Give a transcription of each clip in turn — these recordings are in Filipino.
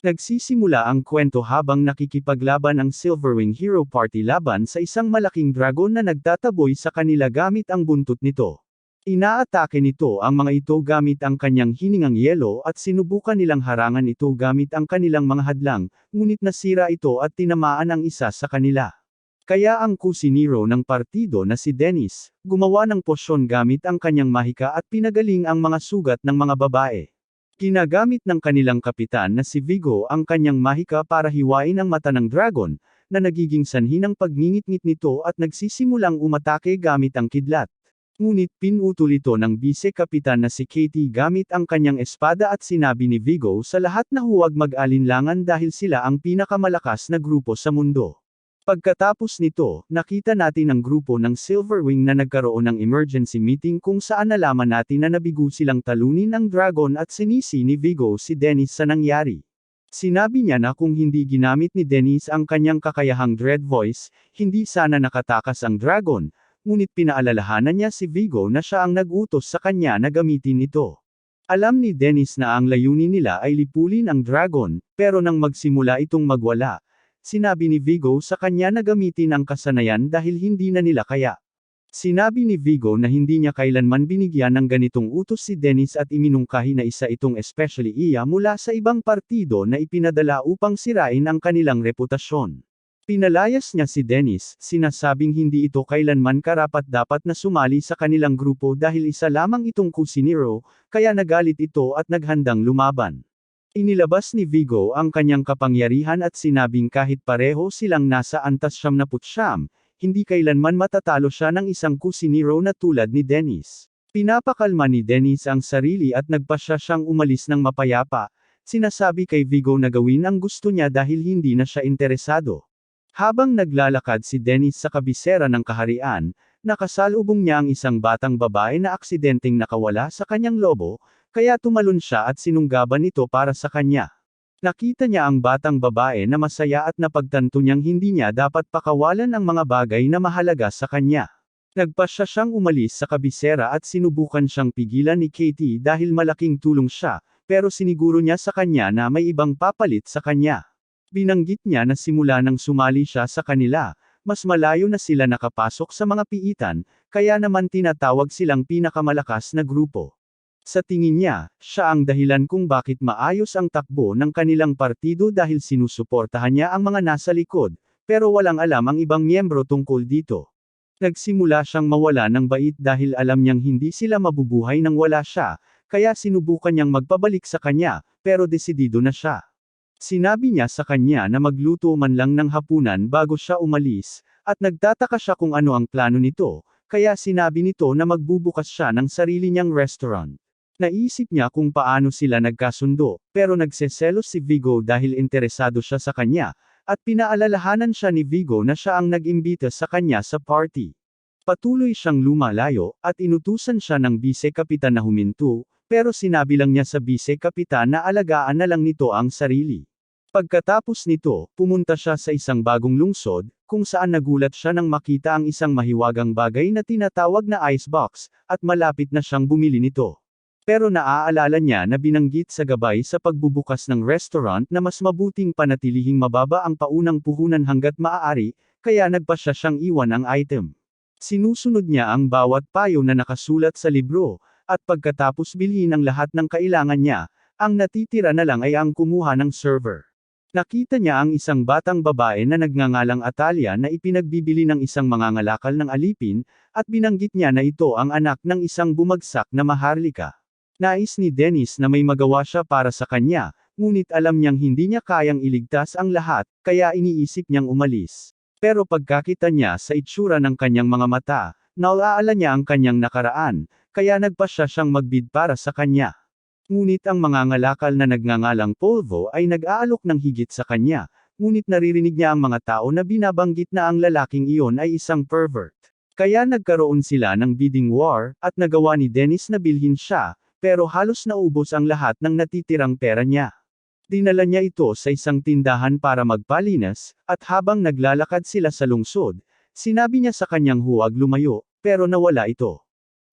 Nagsisimula ang kwento habang nakikipaglaban ang Silverwing Hero Party laban sa isang malaking dragon na nagtataboy sa kanila gamit ang buntot nito. Inaatake nito ang mga ito gamit ang kanyang hiningang yelo at sinubukan nilang harangan ito gamit ang kanilang mga hadlang, ngunit nasira ito at tinamaan ang isa sa kanila. Kaya ang kusinero ng partido na si Dennis, gumawa ng posyon gamit ang kanyang mahika at pinagaling ang mga sugat ng mga babae. Ginagamit ng kanilang kapitan na si Vigo ang kanyang mahika para hiwain ang mata ng dragon, na nagiging sanhi ng pagngingit-ngit nito at nagsisimulang umatake gamit ang kidlat. Ngunit pinutol ito ng bise-kapitan na si Katie gamit ang kanyang espada at sinabi ni Vigo sa lahat na huwag mag-alinlangan dahil sila ang pinakamalakas na grupo sa mundo. Pagkatapos nito, nakita natin ang grupo ng Silverwing na nagkaroon ng emergency meeting kung saan nalaman natin na nabigo silang talunin ng dragon at sinisi ni Vigo si Dennis sa nangyari. Sinabi niya na kung hindi ginamit ni Dennis ang kanyang kakayahang Dread Voice, hindi sana nakatakas ang dragon, ngunit pinaalalahanan niya si Vigo na siya ang nag-utos sa kanya na gamitin ito. Alam ni Dennis na ang layunin nila ay lipulin ang dragon, pero nang magsimula itong magwala, sinabi ni Vigo sa kanya na gamitin ang kasanayan dahil hindi na nila kaya. Sinabi ni Vigo na hindi niya kailanman binigyan ng ganitong utos si Dennis at iminungkahi na isa itong especially iya mula sa ibang partido na ipinadala upang sirain ang kanilang reputasyon. Pinalayas niya si Dennis, sinasabing hindi ito kailanman karapat-dapat na sumali sa kanilang grupo dahil isa lamang itong kusinero, kaya nagalit ito at naghandang lumaban. Inilabas ni Vigo ang kanyang kapangyarihan at sinabing kahit pareho silang nasa antas 79, hindi kailanman matatalo siya ng isang kusinero na tulad ni Dennis. Pinapakalma ni Dennis ang sarili at nagpasya siyang umalis ng mapayapa, sinasabi kay Vigo na gawin ang gusto niya dahil hindi na siya interesado. Habang naglalakad si Dennis sa kabisera ng kaharian, nakasalubong niya ang isang batang babae na aksidenteng nakawala sa kanyang lobo, kaya tumalon siya at sinunggaban ito para sa kanya. Nakita niya ang batang babae na masaya at napagtanto niyang hindi niya dapat pakawalan ang mga bagay na mahalaga sa kanya. Nagpasya siyang umalis sa kabisera at sinubukan siyang pigilan ni Katie dahil malaking tulong siya, pero siniguro niya sa kanya na may ibang papalit sa kanya. Binanggit niya na simula nang sumali siya sa kanila, mas malayo na sila nakapasok sa mga piitan, kaya naman tinatawag silang pinakamalakas na grupo. Sa tingin niya, siya ang dahilan kung bakit maayos ang takbo ng kanilang partido dahil sinusuportahan niya ang mga nasa likod, pero walang alam ang ibang miyembro tungkol dito. Nagsimula siyang mawala ng bait dahil alam niyang hindi sila mabubuhay nang wala siya, kaya sinubukan niyang magpabalik sa kanya, pero desidido na siya. Sinabi niya sa kanya na magluto man lang ng hapunan bago siya umalis, at nagtataka siya kung ano ang plano nito, kaya sinabi nito na magbubukas siya ng sarili niyang restaurant. Naisip niya kung paano sila nagkasundo, pero nagseselos si Vigo dahil interesado siya sa kanya, at pinaalalahanan siya ni Vigo na siya ang nag-imbita sa kanya sa party. Patuloy siyang lumalayo, at inutusan siya ng bise-kapitan na huminto, pero sinabi lang niya sa bise-kapitan na alagaan na lang nito ang sarili. Pagkatapos nito, pumunta siya sa isang bagong lungsod, kung saan nagulat siya nang makita ang isang mahiwagang bagay na tinatawag na icebox, at malapit na siyang bumili nito. Pero naaalala niya na binanggit sa gabay sa pagbubukas ng restaurant na mas mabuting panatilihing mababa ang paunang puhunan hanggat maaari, kaya nagpasya siyang iwan ang item. Sinusunod niya ang bawat payo na nakasulat sa libro, at pagkatapos bilhin ang lahat ng kailangan niya, ang natitira na lang ay ang kumuha ng server. Nakita niya ang isang batang babae na nagngangalang Atalia na ipinagbibili ng isang mangangalakal ng alipin, at binanggit niya na ito ang anak ng isang bumagsak na maharlika. Nais ni Dennis na may magawa siya para sa kanya, ngunit alam niyang hindi niya kayang iligtas ang lahat, kaya iniisip niyang umalis. Pero pagkakita niya sa itsura ng kanyang mga mata, naalaala niya ang kanyang nakaraan, kaya nagpasya siyang magbid para sa kanya. Ngunit ang mangangalakal na nagngangalang Polvo ay nag-aalok ng higit sa kanya, ngunit naririnig niya ang mga tao na binabanggit na ang lalaking iyon ay isang pervert. Kaya nagkaroon sila ng bidding war, at nagawa ni Dennis na bilhin siya, pero halos naubos ang lahat ng natitirang pera niya. Dinala niya ito sa isang tindahan para magpalinas, at habang naglalakad sila sa lungsod, sinabi niya sa kanyang huwag lumayo, pero nawala ito.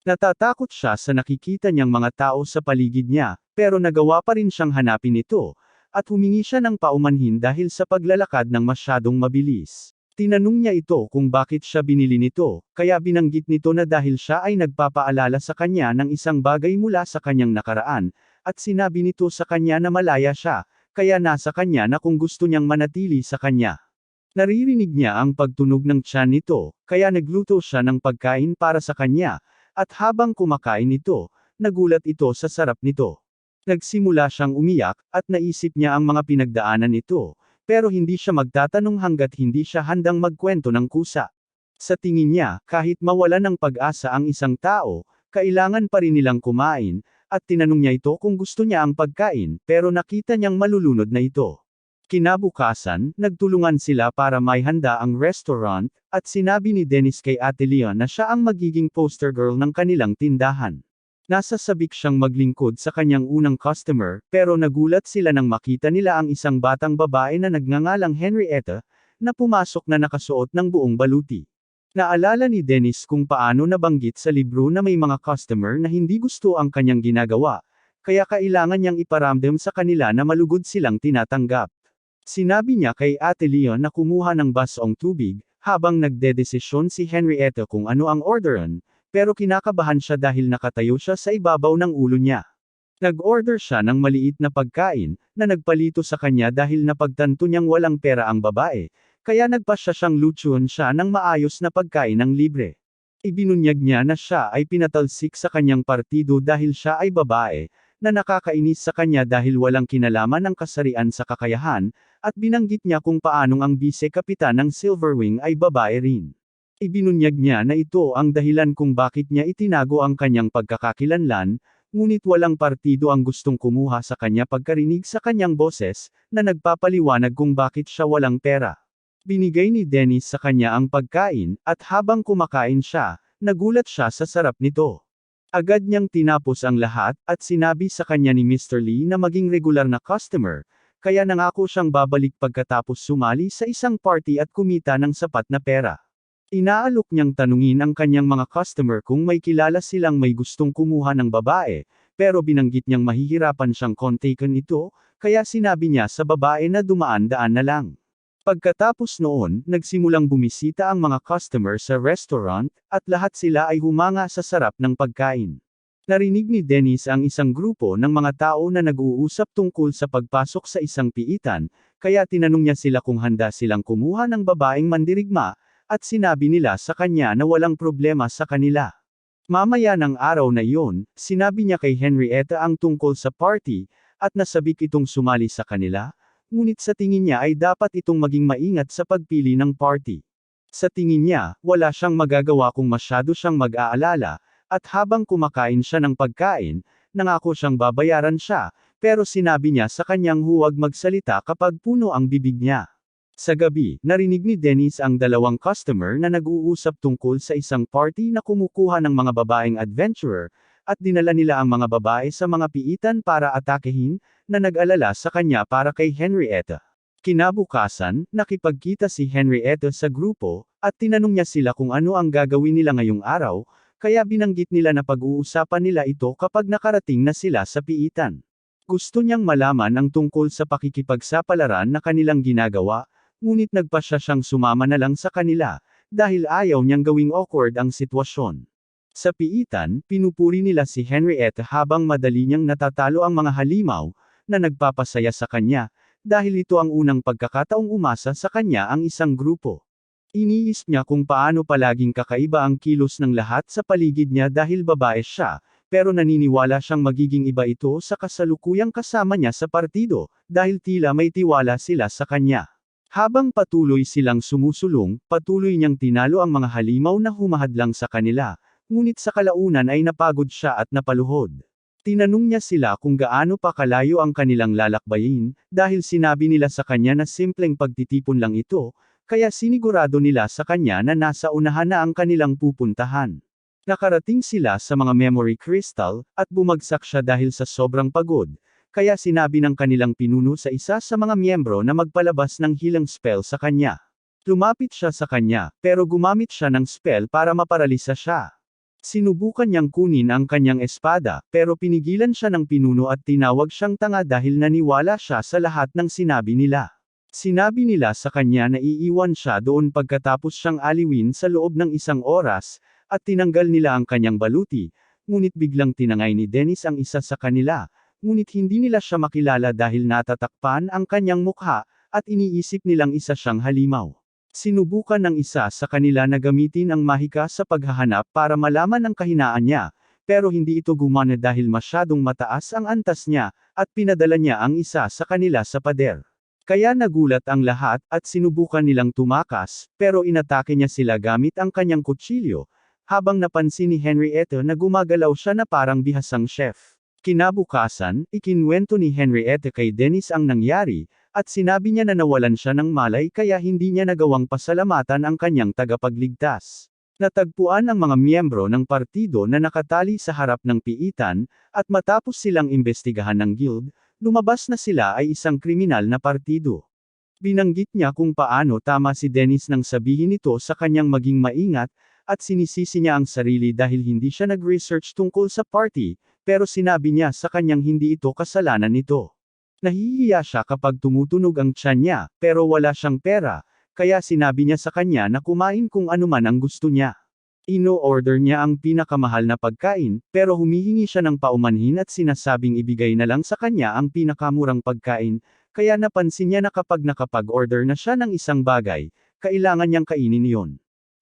Natatakot siya sa nakikita niyang mga tao sa paligid niya, pero nagawa pa rin siyang hanapin ito, at humingi siya ng paumanhin dahil sa paglalakad ng masyadong mabilis. Tinanong niya ito kung bakit siya binili nito, kaya binanggit nito na dahil siya ay nagpapaalala sa kanya ng isang bagay mula sa kanyang nakaraan, at sinabi nito sa kanya na malaya siya, kaya nasa kanya na kung gusto niyang manatili sa kanya. Naririnig niya ang pagtunog ng tiyan nito, kaya nagluto siya ng pagkain para sa kanya, at habang kumakain ito, nagulat ito sa sarap nito. Nagsimula siyang umiyak, at naisip niya ang mga pinagdaanan nito, pero hindi siya magtatanong hanggat hindi siya handang magkwento ng kusa. Sa tingin niya, kahit mawalan ng pag-asa ang isang tao, kailangan pa rin nilang kumain, at tinanong niya ito kung gusto niya ang pagkain, pero nakita niyang malulunod na ito. Kinabukasan, nagtulungan sila para maihanda ang restaurant, at sinabi ni Dennis kay Ate Leon na siya ang magiging poster girl ng kanilang tindahan. Nasa sabik siyang maglingkod sa kanyang unang customer, pero nagulat sila nang makita nila ang isang batang babae na nagngangalang Henrietta, na pumasok na nakasuot ng buong baluti. Naalala ni Dennis kung paano nabanggit sa libro na may mga customer na hindi gusto ang kanyang ginagawa, kaya kailangan niyang iparamdam sa kanila na malugod silang tinatanggap. Sinabi niya kay Ate Leon na kumuha ng basong tubig, habang nagdedesisyon si Henrietta kung ano ang orderan, pero kinakabahan siya dahil nakatayo siya sa ibabaw ng ulo niya. Nag-order siya ng maliit na pagkain, na nagpalito sa kanya dahil napagtanto niyang walang pera ang babae, kaya nagpasya siyang lutuan siya ng maayos na pagkain ng libre. Ibinunyag niya na siya ay pinatalsik sa kanyang partido dahil siya ay babae, na nakakainis sa kanya dahil walang kinalaman ang kasarian sa kakayahan, at binanggit niya kung paanong ang bise-kapitan ng Silverwing ay babae rin. Ibinunyag niya na ito ang dahilan kung bakit niya itinago ang kanyang pagkakakilanlan, ngunit walang partido ang gustong kumuha sa kanya pagkarinig sa kanyang boses, na nagpapaliwanag kung bakit siya walang pera. Binigay ni Dennis sa kanya ang pagkain, at habang kumakain siya, nagulat siya sa sarap nito. Agad niyang tinapos ang lahat, at sinabi sa kanya ni Mr. Lee na maging regular na customer, kaya nangako siyang babalik pagkatapos sumali sa isang party at kumita ng sapat na pera. Inaalok niyang tanungin ang kanyang mga customer kung may kilala silang may gustong kumuha ng babae, pero binanggit niyang mahihirapan siyang kontakin ito, kaya sinabi niya sa babae na dumaan-daan na lang. Pagkatapos noon, nagsimulang bumisita ang mga customer sa restaurant, at lahat sila ay humanga sa sarap ng pagkain. Narinig ni Dennis ang isang grupo ng mga tao na nag-uusap tungkol sa pagpasok sa isang piitan, kaya tinanong niya sila kung handa silang kumuha ng babaeng mandirigma, at sinabi nila sa kanya na walang problema sa kanila. Mamaya ng araw na iyon, sinabi niya kay Henrietta ang tungkol sa party, at nasabik itong sumali sa kanila, ngunit sa tingin niya ay dapat itong maging maingat sa pagpili ng party. Sa tingin niya, wala siyang magagawa kung masyado siyang mag-aalala, at habang kumakain siya ng pagkain, nangako siyang babayaran siya, pero sinabi niya sa kanyang huwag magsalita kapag puno ang bibig niya. Sa gabi, narinig ni Dennis ang dalawang customer na nag-uusap tungkol sa isang party na kumukuha ng mga babaeng adventurer, at dinala nila ang mga babae sa mga piitan para atakehin, na nag-alala sa kanya para kay Henrietta. Kinabukasan, nakipagkita si Henrietta sa grupo, at tinanong niya sila kung ano ang gagawin nila ngayong araw, kaya binanggit nila na pag-uusapan nila ito kapag nakarating na sila sa piitan. Gusto niyang malaman ang tungkol sa pakikipagsapalaran na kanilang ginagawa, ngunit nagpasya siyang sumama na lang sa kanila, dahil ayaw niyang gawing awkward ang sitwasyon. Sa piitan, pinupuri nila si Henrietta habang madali niyang natatalo ang mga halimaw, na nagpapasaya sa kanya, dahil ito ang unang pagkakataong umasa sa kanya ang isang grupo. Iniisip niya kung paano palaging kakaiba ang kilos ng lahat sa paligid niya dahil babae siya, pero naniniwala siyang magiging iba ito sa kasalukuyang kasama niya sa partido, dahil tila may tiwala sila sa kanya. Habang patuloy silang sumusulong, patuloy niyang tinalo ang mga halimaw na humahadlang sa kanila, ngunit sa kalaunan ay napagod siya at napaluhod. Tinanong niya sila kung gaano pa kalayo ang kanilang lalakbayin, dahil sinabi nila sa kanya na simpleng pagtitipon lang ito, kaya sinigurado nila sa kanya na nasa unahan na ang kanilang pupuntahan. Nakarating sila sa mga memory crystal, at bumagsak siya dahil sa sobrang pagod, kaya sinabi ng kanilang pinuno sa isa sa mga miyembro na magpalabas ng healing spell sa kanya. Lumapit siya sa kanya, pero gumamit siya ng spell para maparalisa siya. Sinubukan niyang kunin ang kanyang espada, pero pinigilan siya ng pinuno at tinawag siyang tanga dahil naniwala siya sa lahat ng sinabi nila. Sinabi nila sa kanya na iiwan siya doon pagkatapos siyang aliwin sa loob ng 1 oras, at tinanggal nila ang kanyang baluti, ngunit biglang tinangay ni Dennis ang isa sa kanila, ngunit hindi nila siya makilala dahil natatakpan ang kanyang mukha, at iniisip nilang isa siyang halimaw. Sinubukan ng isa sa kanila na gamitin ang mahika sa paghahanap para malaman ang kahinaan niya, pero hindi ito gumana dahil masyadong mataas ang antas niya, at pinadala niya ang isa sa kanila sa pader. Kaya nagulat ang lahat, at sinubukan nilang tumakas, pero inatake niya sila gamit ang kanyang kutsilyo, habang napansin ni Henrietta na gumagalaw siya na parang bihasang chef. Kinabukasan, ikinwento ni Henrietta kay Dennis ang nangyari, at sinabi niya na nawalan siya ng malay kaya hindi niya nagawang pasalamatan ang kanyang tagapagligtas. Natagpuan ang mga miyembro ng partido na nakatali sa harap ng piitan, at matapos silang imbestigahan ng guild, lumabas na sila ay isang kriminal na partido. Binanggit niya kung paano tama si Dennis nang sabihin ito sa kanyang maging maingat, at sinisisi niya ang sarili dahil hindi siya nag-research tungkol sa party, pero sinabi niya sa kanyang hindi ito kasalanan nito. Nahihiya siya kapag tumutunog ang tiyan niya, pero wala siyang pera, kaya sinabi niya sa kanya na kumain kung anuman ang gusto niya. Ino-order niya ang pinakamahal na pagkain, pero humihingi siya ng paumanhin at sinasabing ibigay na lang sa kanya ang pinakamurang pagkain, kaya napansin niya na kapag nakapag-order na siya ng isang bagay, kailangan niyang kainin iyon.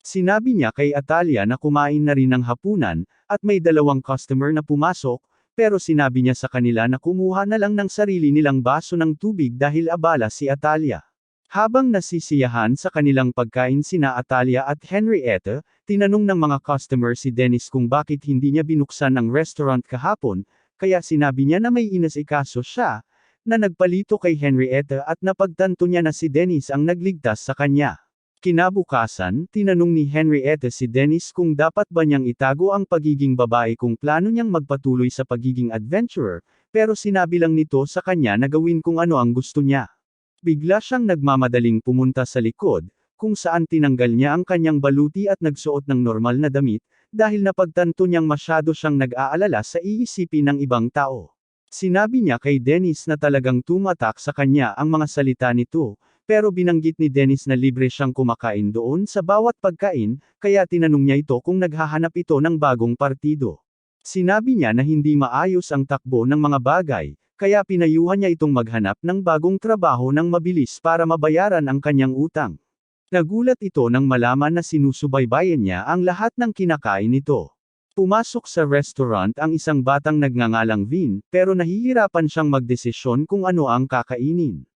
Sinabi niya kay Atalia na kumain na rin ng hapunan, at may 2 customer na pumasok, pero sinabi niya sa kanila na kumuha na lang ng sarili nilang baso ng tubig dahil abala si Atalia. Habang nasisiyahan sa kanilang pagkain sina Atalia at Henrietta, tinanong ng mga customer si Dennis kung bakit hindi niya binuksan ang restaurant kahapon, kaya sinabi niya na may inasikaso siya, na nagpalito kay Henrietta at napagtanto niya na si Dennis ang nagligtas sa kanya. Kinabukasan, tinanong ni Henrietta si Dennis kung dapat ba niyang itago ang pagiging babae kung plano niyang magpatuloy sa pagiging adventurer, pero sinabi lang nito sa kanya na gawin kung ano ang gusto niya. Bigla siyang nagmamadaling pumunta sa likod, kung saan tinanggal niya ang kanyang baluti at nagsuot ng normal na damit, dahil napagtanto niyang masyado siyang nag-aalala sa iisipin ng ibang tao. Sinabi niya kay Dennis na talagang tumatak sa kanya ang mga salita nito, pero binanggit ni Dennis na libre siyang kumakain doon sa bawat pagkain, kaya tinanong niya ito kung naghahanap ito ng bagong partido. Sinabi niya na hindi maayos ang takbo ng mga bagay, kaya pinayuhan niya itong maghanap ng bagong trabaho ng mabilis para mabayaran ang kanyang utang. Nagulat ito nang malaman na sinusubaybayan niya ang lahat ng kinakain nito. Pumasok sa restaurant ang isang batang nagngangalang Vin, pero nahihirapan siyang magdesisyon kung ano ang kakainin.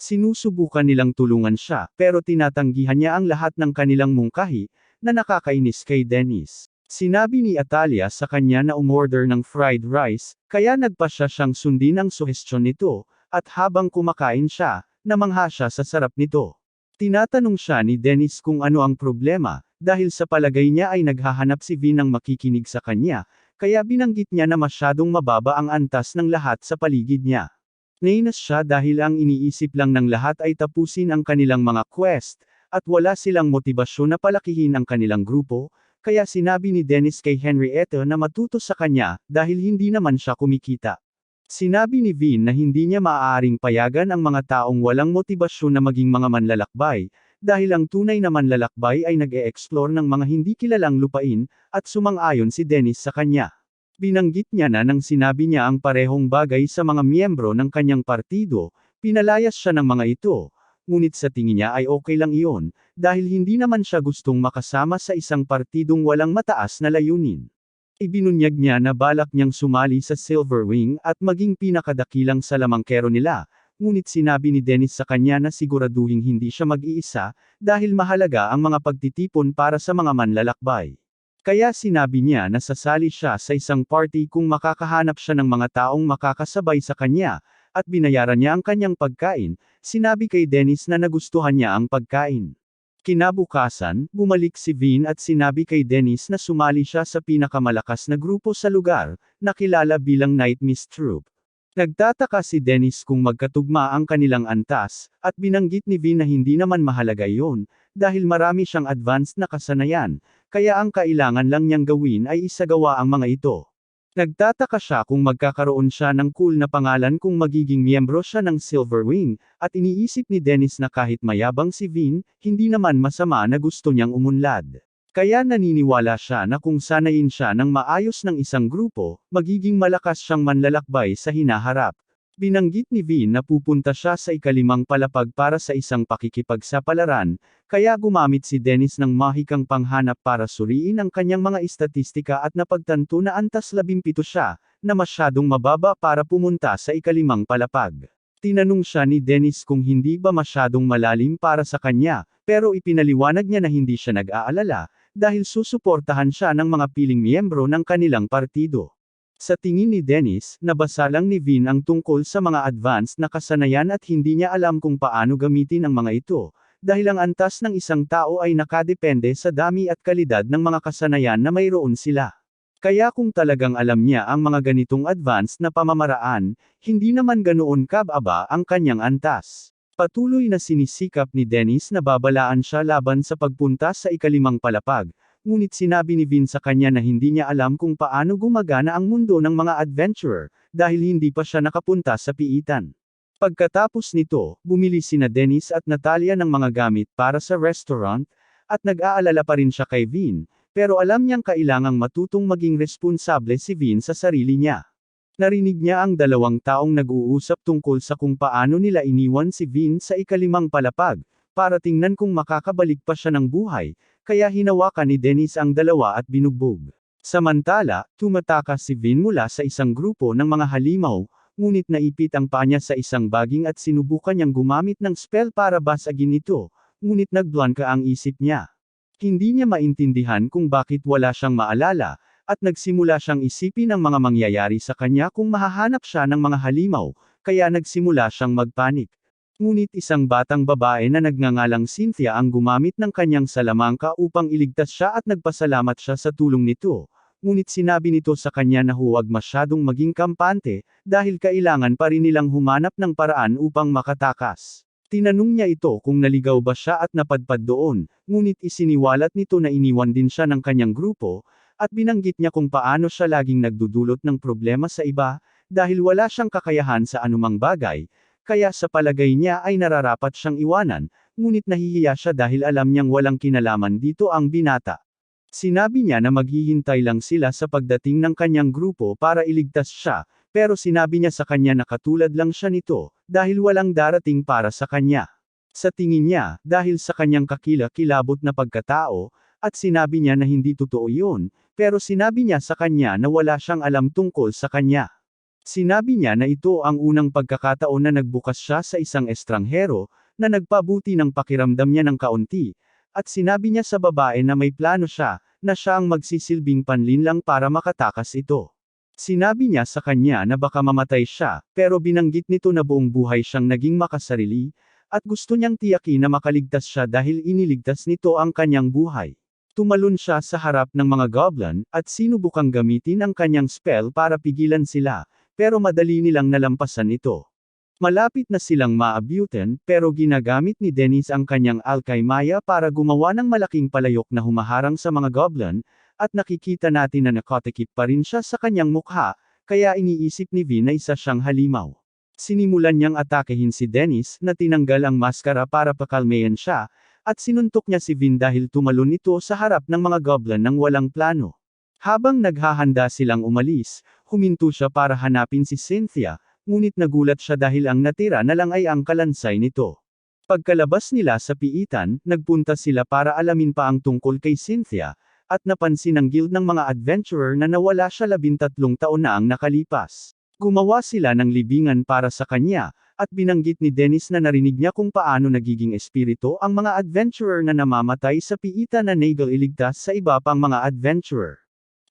Sinusubukan nilang tulungan siya, pero tinatanggihan niya ang lahat ng kanilang mungkahi, na nakakainis kay Dennis. Sinabi ni Atalia sa kanya na umorder ng fried rice, kaya nagpasya siyang sundin ang suhestyon nito, at habang kumakain siya, namangha siya sa sarap nito. Tinatanong siya ni Dennis kung ano ang problema, dahil sa palagay niya ay naghahanap si Vin ng makikinig sa kanya, kaya binanggit niya na masyadong mababa ang antas ng lahat sa paligid niya. Nainis siya dahil ang iniisip lang ng lahat ay tapusin ang kanilang mga quest, at wala silang motibasyon na palakihin ang kanilang grupo, kaya sinabi ni Dennis kay Henrietta na matuto sa kanya, dahil hindi naman siya kumikita. Sinabi ni Vin na hindi niya maaaring payagan ang mga taong walang motibasyon na maging mga manlalakbay, dahil ang tunay na manlalakbay ay nag-e-explore ng mga hindi kilalang lupain, at sumang-ayon si Dennis sa kanya. Binanggit niya na nang sinabi niya ang parehong bagay sa mga miyembro ng kanyang partido, pinalayas siya ng mga ito, ngunit sa tingin niya ay okay lang iyon, dahil hindi naman siya gustong makasama sa isang partidong walang mataas na layunin. Ibinunyag niya na balak niyang sumali sa Silverwing at maging pinakadakilang salamangkero nila, ngunit sinabi ni Dennis sa kanya na siguraduhing hindi siya mag-iisa, dahil mahalaga ang mga pagtitipon para sa mga manlalakbay. Kaya sinabi niya na sasali siya sa isang party kung makakahanap siya ng mga taong makakasabay sa kanya, at binayaran niya ang kanyang pagkain. Sinabi kay Dennis na nagustuhan niya ang pagkain. Kinabukasan, bumalik si Vin at sinabi kay Dennis na sumali siya sa pinakamalakas na grupo sa lugar, na kilala bilang Night Mist Troop. Nagtataka si Dennis kung magkatugma ang kanilang antas, at binanggit ni Vin na hindi naman mahalaga iyon, dahil marami siyang advanced na kasanayan, kaya ang kailangan lang niyang gawin ay isagawa ang mga ito. Nagtataka siya kung magkakaroon siya ng cool na pangalan kung magiging miyembro siya ng Silverwing, at iniisip ni Dennis na kahit mayabang si Vin, hindi naman masama na gusto niyang umunlad. Kaya naniniwala siya na kung sanayin siya ng maayos ng isang grupo, magiging malakas siyang manlalakbay sa hinaharap. Binanggit ni Vin na pupunta siya sa ikalimang palapag para sa isang pakikipagsapalaran, kaya gumamit si Dennis ng mahikang panghanap para suriin ang kanyang mga istatistika at napagtanto na antas 17 siya, na masyadong mababa para pumunta sa ikalimang palapag. Tinanong siya ni Dennis kung hindi ba masyadong malalim para sa kanya, pero ipinaliwanag niya na hindi siya nag-aalala, dahil susuportahan siya ng mga piling miyembro ng kanilang partido. Sa tingin ni Dennis, nabasa lang ni Vin ang tungkol sa mga advanced na kasanayan at hindi niya alam kung paano gamitin ang mga ito, dahil ang antas ng isang tao ay nakadepende sa dami at kalidad ng mga kasanayan na mayroon sila. Kaya kung talagang alam niya ang mga ganitong advanced na pamamaraan, hindi naman ganoon kababa ang kanyang antas. Patuloy na sinisikap ni Dennis na babalaan siya laban sa pagpunta sa ikalimang palapag. Ngunit sinabi ni Vin sa kanya na hindi niya alam kung paano gumagana ang mundo ng mga adventurer, dahil hindi pa siya nakapunta sa piitan. Pagkatapos nito, bumili sina Dennis at Natalia ng mga gamit para sa restaurant, at nag-aalala pa rin siya kay Vin, pero alam niyang kailangang matutong maging responsable si Vin sa sarili niya. Narinig niya ang dalawang taong nag-uusap tungkol sa kung paano nila iniwan si Vin sa ikalimang palapag, para tingnan kung makakabalik pa siya ng buhay, kaya hinawakan ni Dennis ang dalawa at binugbog. Samantala, tumatakas si Vin mula sa isang grupo ng mga halimaw, ngunit naipit ang paa niya sa isang baging at sinubukan niyang gumamit ng spell para basagin ito, ngunit nagblanka ang isip niya. Hindi niya maintindihan kung bakit wala siyang maalala, at nagsimula siyang isipin ang mga mangyayari sa kanya kung mahahanap siya ng mga halimaw, kaya nagsimula siyang magpanik. Ngunit isang batang babae na nagngangalang Cynthia ang gumamit ng kanyang salamangka upang iligtas siya at nagpasalamat siya sa tulong nito. Ngunit sinabi nito sa kanya na huwag masyadong maging kampante, dahil kailangan pa rin nilang humanap ng paraan upang makatakas. Tinanong niya ito kung naligaw ba siya at napadpad doon, ngunit isiniwalat nito na iniwan din siya ng kanyang grupo, at binanggit niya kung paano siya laging nagdudulot ng problema sa iba, dahil wala siyang kakayahan sa anumang bagay. Kaya sa palagay niya ay nararapat siyang iwanan, ngunit nahihiya siya dahil alam niyang walang kinalaman dito ang binata. Sinabi niya na maghihintay lang sila sa pagdating ng kanyang grupo para iligtas siya, pero sinabi niya sa kanya na katulad lang siya nito, dahil walang darating para sa kanya. Sa tingin niya, dahil sa kanyang kakilakilabot na pagkatao, at sinabi niya na hindi totoo yun, pero sinabi niya sa kanya na wala siyang alam tungkol sa kanya. Sinabi niya na ito ang unang pagkakataon na nagbukas siya sa isang estranghero, na nagpabuti ng pakiramdam niya ng kaunti, at sinabi niya sa babae na may plano siya, na siya ang magsisilbing panlinlang para makatakas ito. Sinabi niya sa kanya na baka mamatay siya, pero binanggit nito na buong buhay siyang naging makasarili, at gusto niyang tiyakin na makaligtas siya dahil iniligtas nito ang kanyang buhay. Tumalon siya sa harap ng mga goblin, at sinubukang gamitin ang kanyang spell para pigilan sila, pero madali nilang nalampasan ito. Malapit na silang maabutan, pero ginagamit ni Dennis ang kanyang alkaymaya para gumawa ng malaking palayok na humaharang sa mga goblin, at nakikita natin na nakatikip pa rin siya sa kanyang mukha, kaya iniisip ni Vin na isa siyang halimaw. Sinimulan niyang atakehin si Dennis na tinanggal ang maskara para pakalmayan siya, at sinuntok niya si Vin dahil tumalon ito sa harap ng mga goblin ng walang plano. Habang naghahanda silang umalis, huminto siya para hanapin si Cynthia, ngunit nagulat siya dahil ang natira na lang ay ang kalansay nito. Pagkalabas nila sa piitan, nagpunta sila para alamin pa ang tungkol kay Cynthia, at napansin ng guild ng mga adventurer na nawala siya 13 taon na ang nakalipas. Gumawa sila ng libingan para sa kanya, at binanggit ni Dennis na narinig niya kung paano nagiging espiritu ang mga adventurer na namamatay sa piitan na Nagel iligtas sa iba pang mga adventurer.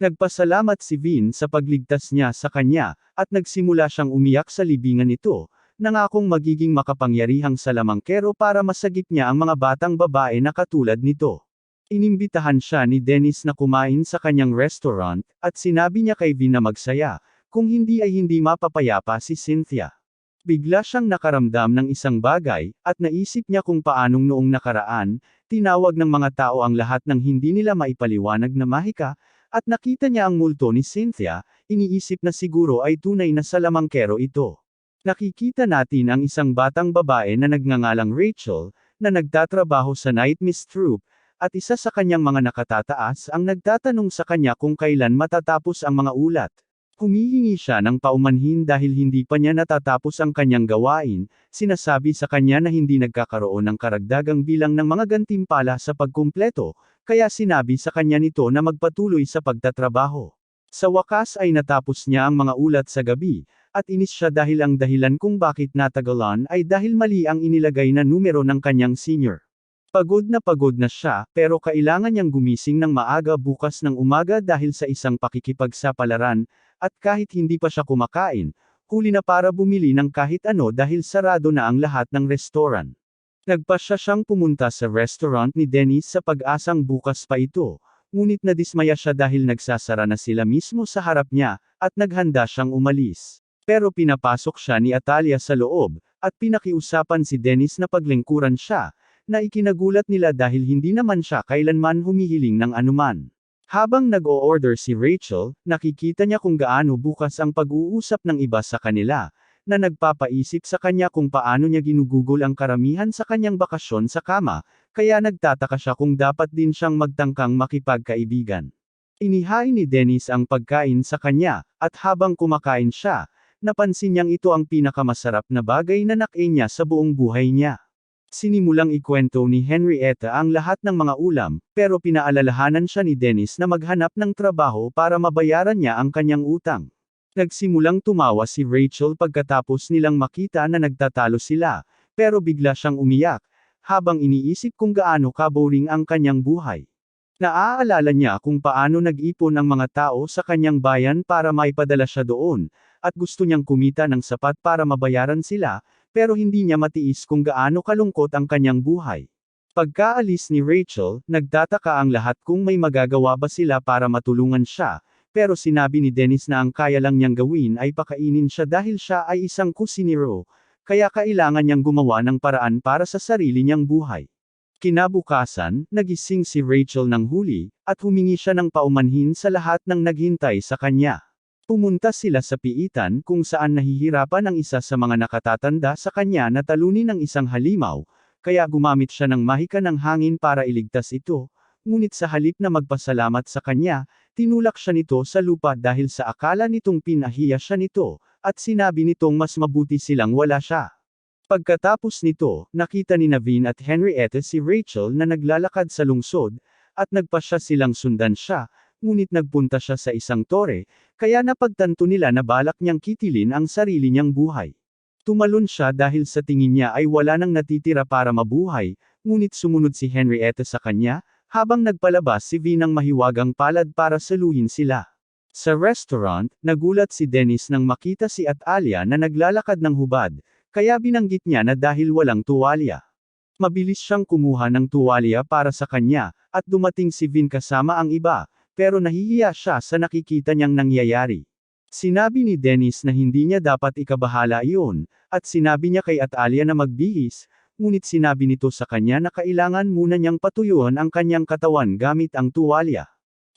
Nagpasalamat si Vin sa pagligtas niya sa kanya, at nagsimula siyang umiyak sa libingan nito, nangakong magiging makapangyarihang salamangkero para masagip niya ang mga batang babae na katulad nito. Inimbitahan siya ni Dennis na kumain sa kanyang restaurant, at sinabi niya kay Vin na magsaya, kung hindi ay hindi mapapayapa si Cynthia. Bigla siyang nakaramdam ng isang bagay, at naisip niya kung paanong noong nakaraan, Tinawag ng mga tao ang lahat ng hindi nila maipaliwanag na mahika, at nakita niya ang multo ni Cynthia, iniisip na siguro ay tunay na salamangkero ito. Nakikita natin ang isang batang babae na nagngangalang Rachel, na nagtatrabaho sa Night Mist Troupe, at isa sa kanyang mga nakatataas ang nagtatanong sa kanya kung kailan matatapos ang mga ulat. Humihingi siya ng paumanhin dahil hindi pa niya natatapos ang kanyang gawain, sinasabi sa kanya na hindi nagkakaroon ng karagdagang bilang ng mga gantimpala sa pagkumpleto, kaya sinabi sa kanya nito na magpatuloy sa pagtatrabaho. Sa wakas ay natapos niya ang mga ulat sa gabi, at inis siya dahil ang dahilan kung bakit natagalan ay dahil mali ang inilagay na numero ng kanyang senior. Pagod na siya, pero kailangan niyang gumising ng maaga bukas ng umaga dahil sa isang pakikipagsapalaran, at kahit hindi pa siya kumakain, huli na para bumili ng kahit ano dahil sarado na ang lahat ng restaurant. Nagpasya siyang pumunta sa restaurant ni Dennis sa pag-asang bukas pa ito, ngunit nadismaya siya dahil nagsasara na sila mismo sa harap niya, at naghanda siyang umalis. Pero pinapasok siya ni Atalia sa loob, at pinakiusapan si Dennis na paglingkuran siya, na ikinagulat nila dahil hindi naman siya kailanman humihiling ng anuman. Habang nag-o-order si Rachel, nakikita niya kung gaano bukas ang pag-uusap ng iba sa kanila, na nagpapaisip sa kanya kung paano niya ginugugol ang karamihan sa kanyang bakasyon sa kama, kaya nagtataka siya kung dapat din siyang magtangkang makipagkaibigan. Inihain ni Dennis ang pagkain sa kanya, at habang kumakain siya, napansin niyang ito ang pinakamasarap na bagay na nakain niya sa buong buhay niya. Sinimulang ikwento ni Henrietta ang lahat ng mga ulam, pero pinaalalahanan siya ni Dennis na maghanap ng trabaho para mabayaran niya ang kanyang utang. Nagsimulang tumawa si Rachel pagkatapos nilang makita na nagtatalo sila, pero bigla siyang umiyak, habang iniisip kung gaano ka-boring ang kanyang buhay. Naaalala niya kung paano nag-ipon ang mga tao sa kanyang bayan para maipadala siya doon, at gusto niyang kumita ng sapat para mabayaran sila, pero hindi niya matiis kung gaano kalungkot ang kanyang buhay. Pagkaalis ni Rachel, nagtataka ang lahat kung may magagawa ba sila para matulungan siya, pero sinabi ni Dennis na ang kaya lang niyang gawin ay pakainin siya dahil siya ay isang kusinero, kaya kailangan niyang gumawa ng paraan para sa sarili niyang buhay. Kinabukasan, nagising si Rachel ng huli, at humingi siya ng paumanhin sa lahat ng naghintay sa kanya. Pumunta sila sa piitan kung saan nahihirapan ang isa sa mga nakatatanda sa kanya na talunin ng isang halimaw, kaya gumamit siya ng mahika ng hangin para iligtas ito, ngunit sa halip na magpasalamat sa kanya, tinulak siya nito sa lupa dahil sa akala nitong pinahiya siya nito, at sinabi nitong mas mabuti silang wala siya. Pagkatapos nito, nakita ni Naveen at Henrietta si Rachel na naglalakad sa lungsod, at nagpasya silang sundan siya, ngunit nagpunta siya sa isang tore, kaya napagtanto nila na balak niyang kitilin ang sarili niyang buhay. Tumalon siya dahil sa tingin niya ay wala nang natitira para mabuhay, ngunit sumunod si Henrietta sa kanya, habang nagpalabas si V ng mahiwagang palad para saluhin sila. Sa restaurant, nagulat si Dennis nang makita si Atalia na naglalakad ng hubad, kaya binanggit niya na dahil walang tuwalya. Mabilis siyang kumuha ng tuwalya para sa kanya, at dumating si Vin kasama ang iba, pero nahihiya siya sa nakikita niyang nangyayari. Sinabi ni Dennis na hindi niya dapat ikabahala iyon, at sinabi niya kay Atalia na magbihis, ngunit sinabi nito sa kanya na kailangan muna niyang patuyuan ang kanyang katawan gamit ang tuwalya.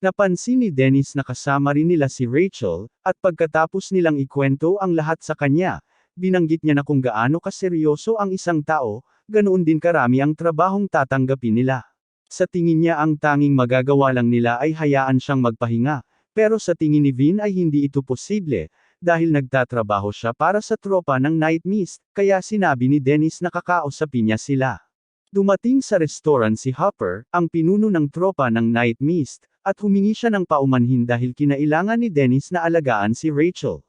Napansin ni Dennis na kasama rin nila si Rachel, at pagkatapos nilang ikwento ang lahat sa kanya, binanggit niya na kung gaano kaseryoso ang isang tao, ganoon din karami ang trabahong tatanggapin nila. Sa tingin niya ang tanging magagawa lang nila ay hayaan siyang magpahinga, pero sa tingin ni Vin ay hindi ito posible, dahil nagtatrabaho siya para sa tropa ng Night Mist, kaya sinabi ni Dennis na kakausapin niya sila. Dumating sa restaurant si Hopper, ang pinuno ng tropa ng Night Mist, at humingi siya ng paumanhin dahil kinailangan ni Dennis na alagaan si Rachel.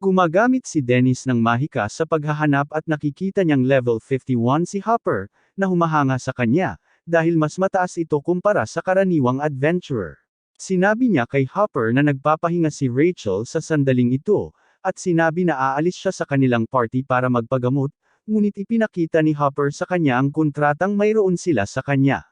Gumagamit si Dennis ng mahika sa paghahanap at nakikita niyang level 51 si Hopper, na humahanga sa kanya, dahil mas mataas ito kumpara sa karaniwang adventurer. Sinabi niya kay Hopper na nagpapahinga si Rachel sa sandaling ito, at sinabi na aalis siya sa kanilang party para magpagamot, ngunit ipinakita ni Hopper sa kanya ang kontratang mayroon sila sa kanya.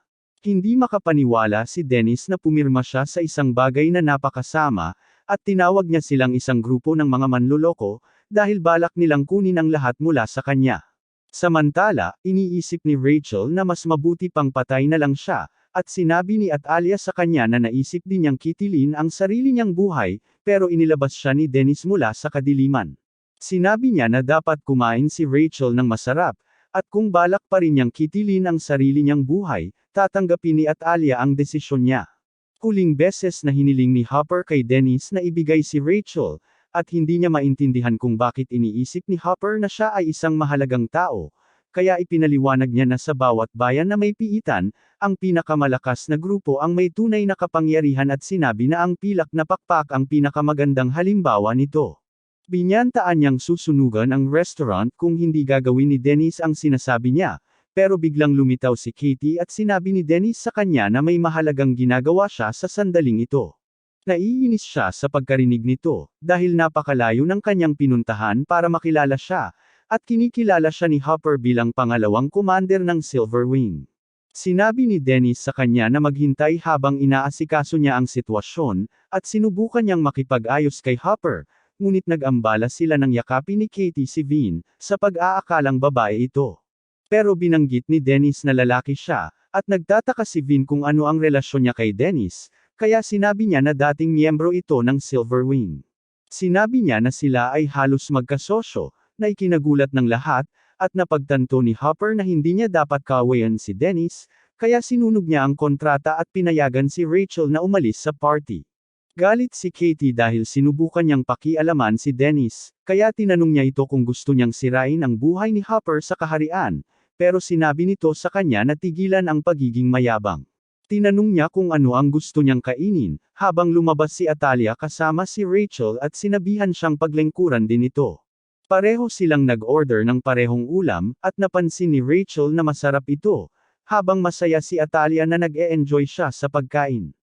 Hindi makapaniwala si Dennis na pumirma siya sa isang bagay na napakasama, at tinawag niya silang isang grupo ng mga manloloko, dahil balak nilang kunin ang lahat mula sa kanya. Samantala, iniisip ni Rachel na mas mabuti pang patay na lang siya, at sinabi ni Atalia sa kanya na naisip din niyang kitilin ang sarili niyang buhay, pero inilabas siya ni Dennis mula sa kadiliman. Sinabi niya na dapat kumain si Rachel ng masarap, at kung balak pa rin niyang kitilin ang sarili niyang buhay, tatanggapin ni Atalia ang desisyon niya. Huling beses na hiniling ni Hopper kay Dennis na ibigay si Rachel, at hindi niya maintindihan kung bakit iniisip ni Hopper na siya ay isang mahalagang tao, kaya ipinaliwanag niya na sa bawat bayan na may piitan, ang pinakamalakas na grupo ang may tunay na kapangyarihan at sinabi na ang pilak na pakpak ang pinakamagandang halimbawa nito. Binyantaan niyang susunugan ang restaurant kung hindi gagawin ni Dennis ang sinasabi niya, pero biglang lumitaw si Katie at sinabi ni Dennis sa kanya na may mahalagang ginagawa siya sa sandaling ito. Naiinis siya sa pagkarinig nito, dahil napakalayo ng kanyang pinuntahan para makilala siya, at kinikilala siya ni Hopper bilang pangalawang commander ng Silver Wing. Sinabi ni Dennis sa kanya na maghintay habang inaasikaso niya ang sitwasyon, at sinubukan niyang makipag-ayos kay Hopper, ngunit nag-ambala sila ng yakapin ni Katie si Vin, sa pag-aakalang babae ito. Pero binanggit ni Dennis na lalaki siya, at nagtataka si Vin kung ano ang relasyon niya kay Dennis, kaya sinabi niya na dating miyembro ito ng Silver Wing. Sinabi niya na sila ay halos magkasosyo, na ikinagulat ng lahat, at napagtanto ni Hopper na hindi niya dapat kawayan si Dennis, kaya sinunog niya ang kontrata at pinayagan si Rachel na umalis sa party. Galit si Katie dahil sinubukan niyang pakialaman si Dennis, kaya tinanong niya ito kung gusto niyang sirain ang buhay ni Hopper sa kaharian, pero sinabi nito sa kanya na tigilan ang pagiging mayabang. Tinanong niya kung ano ang gusto niyang kainin, habang lumabas si Atalia kasama si Rachel at sinabihan siyang paglengkuran din ito. Pareho silang nag-order ng parehong ulam, at napansin ni Rachel na masarap ito, habang masaya si Atalia na nag-e-enjoy siya sa pagkain.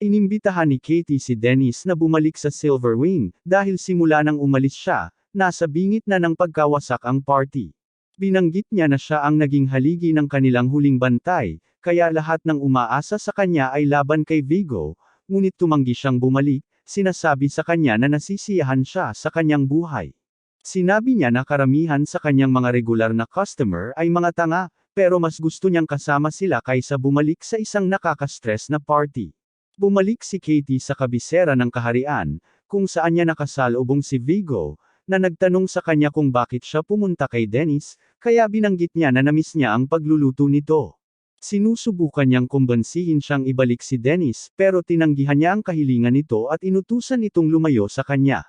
Inimbitahan ni Katie si Dennis na bumalik sa Silver Wing, dahil simula nang umalis siya, nasa bingit na ng pagkawasak ang party. Binanggit niya na siya ang naging haligi ng kanilang huling bantay, kaya lahat ng umaasa sa kanya ay laban kay Vigo, ngunit tumanggi siyang bumalik, sinasabi sa kanya na nasisiyahan siya sa kanyang buhay. Sinabi niya na karamihan sa kanyang mga regular na customer ay mga tanga, pero mas gusto niyang kasama sila kaysa bumalik sa isang nakaka-stress na party. Bumalik si Katie sa kabisera ng kaharian, kung saan niya nakasalubong si Vigo, na nagtanong sa kanya kung bakit siya pumunta kay Dennis, kaya binanggit niya na namiss niya ang pagluluto nito. Sinusubukan niyang kumbansihin siyang ibalik si Dennis, pero tinanggihan niya ang kahilingan nito at inutusan itong lumayo sa kanya.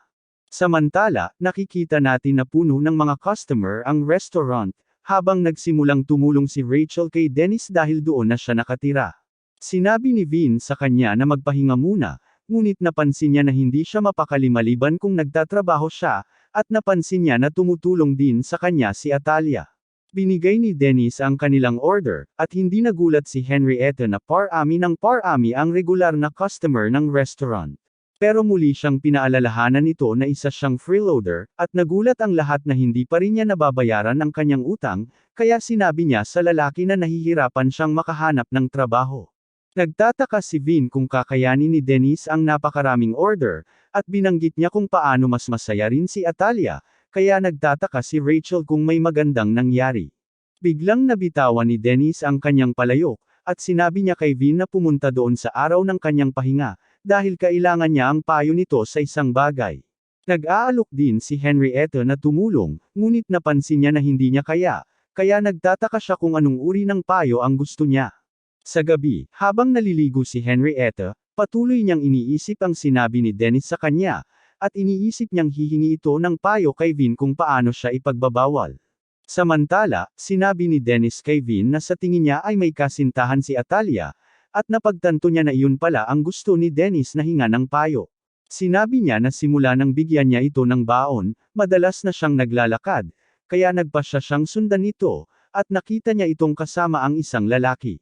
Samantala, nakikita natin na puno ng mga customer ang restaurant, habang nagsimulang tumulong si Rachel kay Dennis dahil doon na siya nakatira. Sinabi ni Vin sa kanya na magpahinga muna, ngunit napansin niya na hindi siya mapakali maliban kung nagtatrabaho siya, at napansin niya na tumutulong din sa kanya si Atalia. Binigay ni Dennis ang kanilang order, at hindi nagulat si Henrietta na parami ng parami ang regular na customer ng restaurant. Pero muli siyang pinaalalahanan nito na isa siyang freeloader, at nagulat ang lahat na hindi pa rin niya nababayaran ang kanyang utang, kaya sinabi niya sa lalaki na nahihirapan siyang makahanap ng trabaho. Nagtataka si Vin kung kakayanin ni Dennis ang napakaraming order, at binanggit niya kung paano mas masaya rin si Atalia, kaya nagtataka si Rachel kung may magandang nangyari. Biglang nabitawan ni Dennis ang kanyang palayok, at sinabi niya kay Vin na pumunta doon sa araw ng kanyang pahinga, dahil kailangan niya ang payo nito sa isang bagay. Nag-aalok din si Henrietta na tumulong, ngunit napansin niya na hindi niya kaya nagtataka siya kung anong uri ng payo ang gusto niya. Sa gabi, habang naliligo si Henrietta, patuloy niyang iniisip ang sinabi ni Dennis sa kanya, at iniisip niyang hihingi ito ng payo kay Vin kung paano siya ipagbabawal. Samantala, sinabi ni Dennis kay Vin na sa tingin niya ay may kasintahan si Atalia, at napagtanto niya na iyon pala ang gusto ni Dennis na hinga ng payo. Sinabi niya na simula nang bigyan niya ito ng baon, madalas na siyang naglalakad, kaya nagpasya siyang sundan ito, at nakita niya itong kasama ang isang lalaki.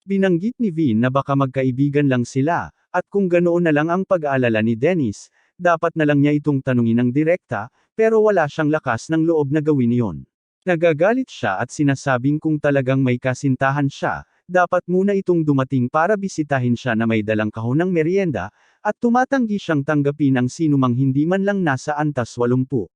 Binanggit ni Vin na baka magkaibigan lang sila, at kung ganoon na lang ang pag-aalala ni Dennis, dapat na lang niya itong tanungin ng direkta, pero wala siyang lakas ng loob na gawin iyon. Nagagalit siya at sinasabing kung talagang may kasintahan siya, dapat muna itong dumating para bisitahin siya na may dalang kahon ng merienda, at tumatanggi siyang tanggapin ang sinumang hindi man lang nasa antas 80.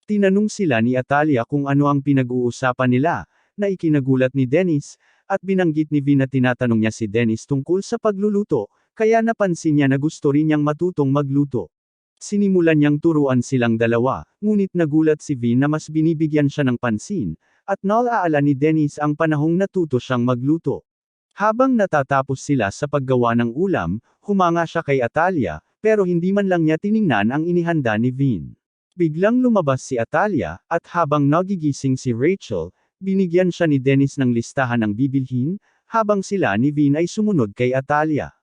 Tinanong sila ni Atalia kung ano ang pinag-uusapan nila, na ikinagulat ni Dennis, at binanggit ni Vin na tinatanong niya si Dennis tungkol sa pagluluto, kaya napansin niya na gusto rin niyang matutong magluto. Sinimulan niyang turuan silang dalawa, ngunit nagulat si Vin na mas binibigyan siya ng pansin, at naalaala ni Dennis ang panahong natuto siyang magluto. Habang natatapos sila sa paggawa ng ulam, humanga siya kay Atalia, pero hindi man lang niya tiningnan ang inihanda ni Vin. Biglang lumabas si Atalia, at habang nagigising si Rachel, binigyan siya ni Dennis ng listahan ng bibilhin, habang sila ni Vin ay sumunod kay Atalia.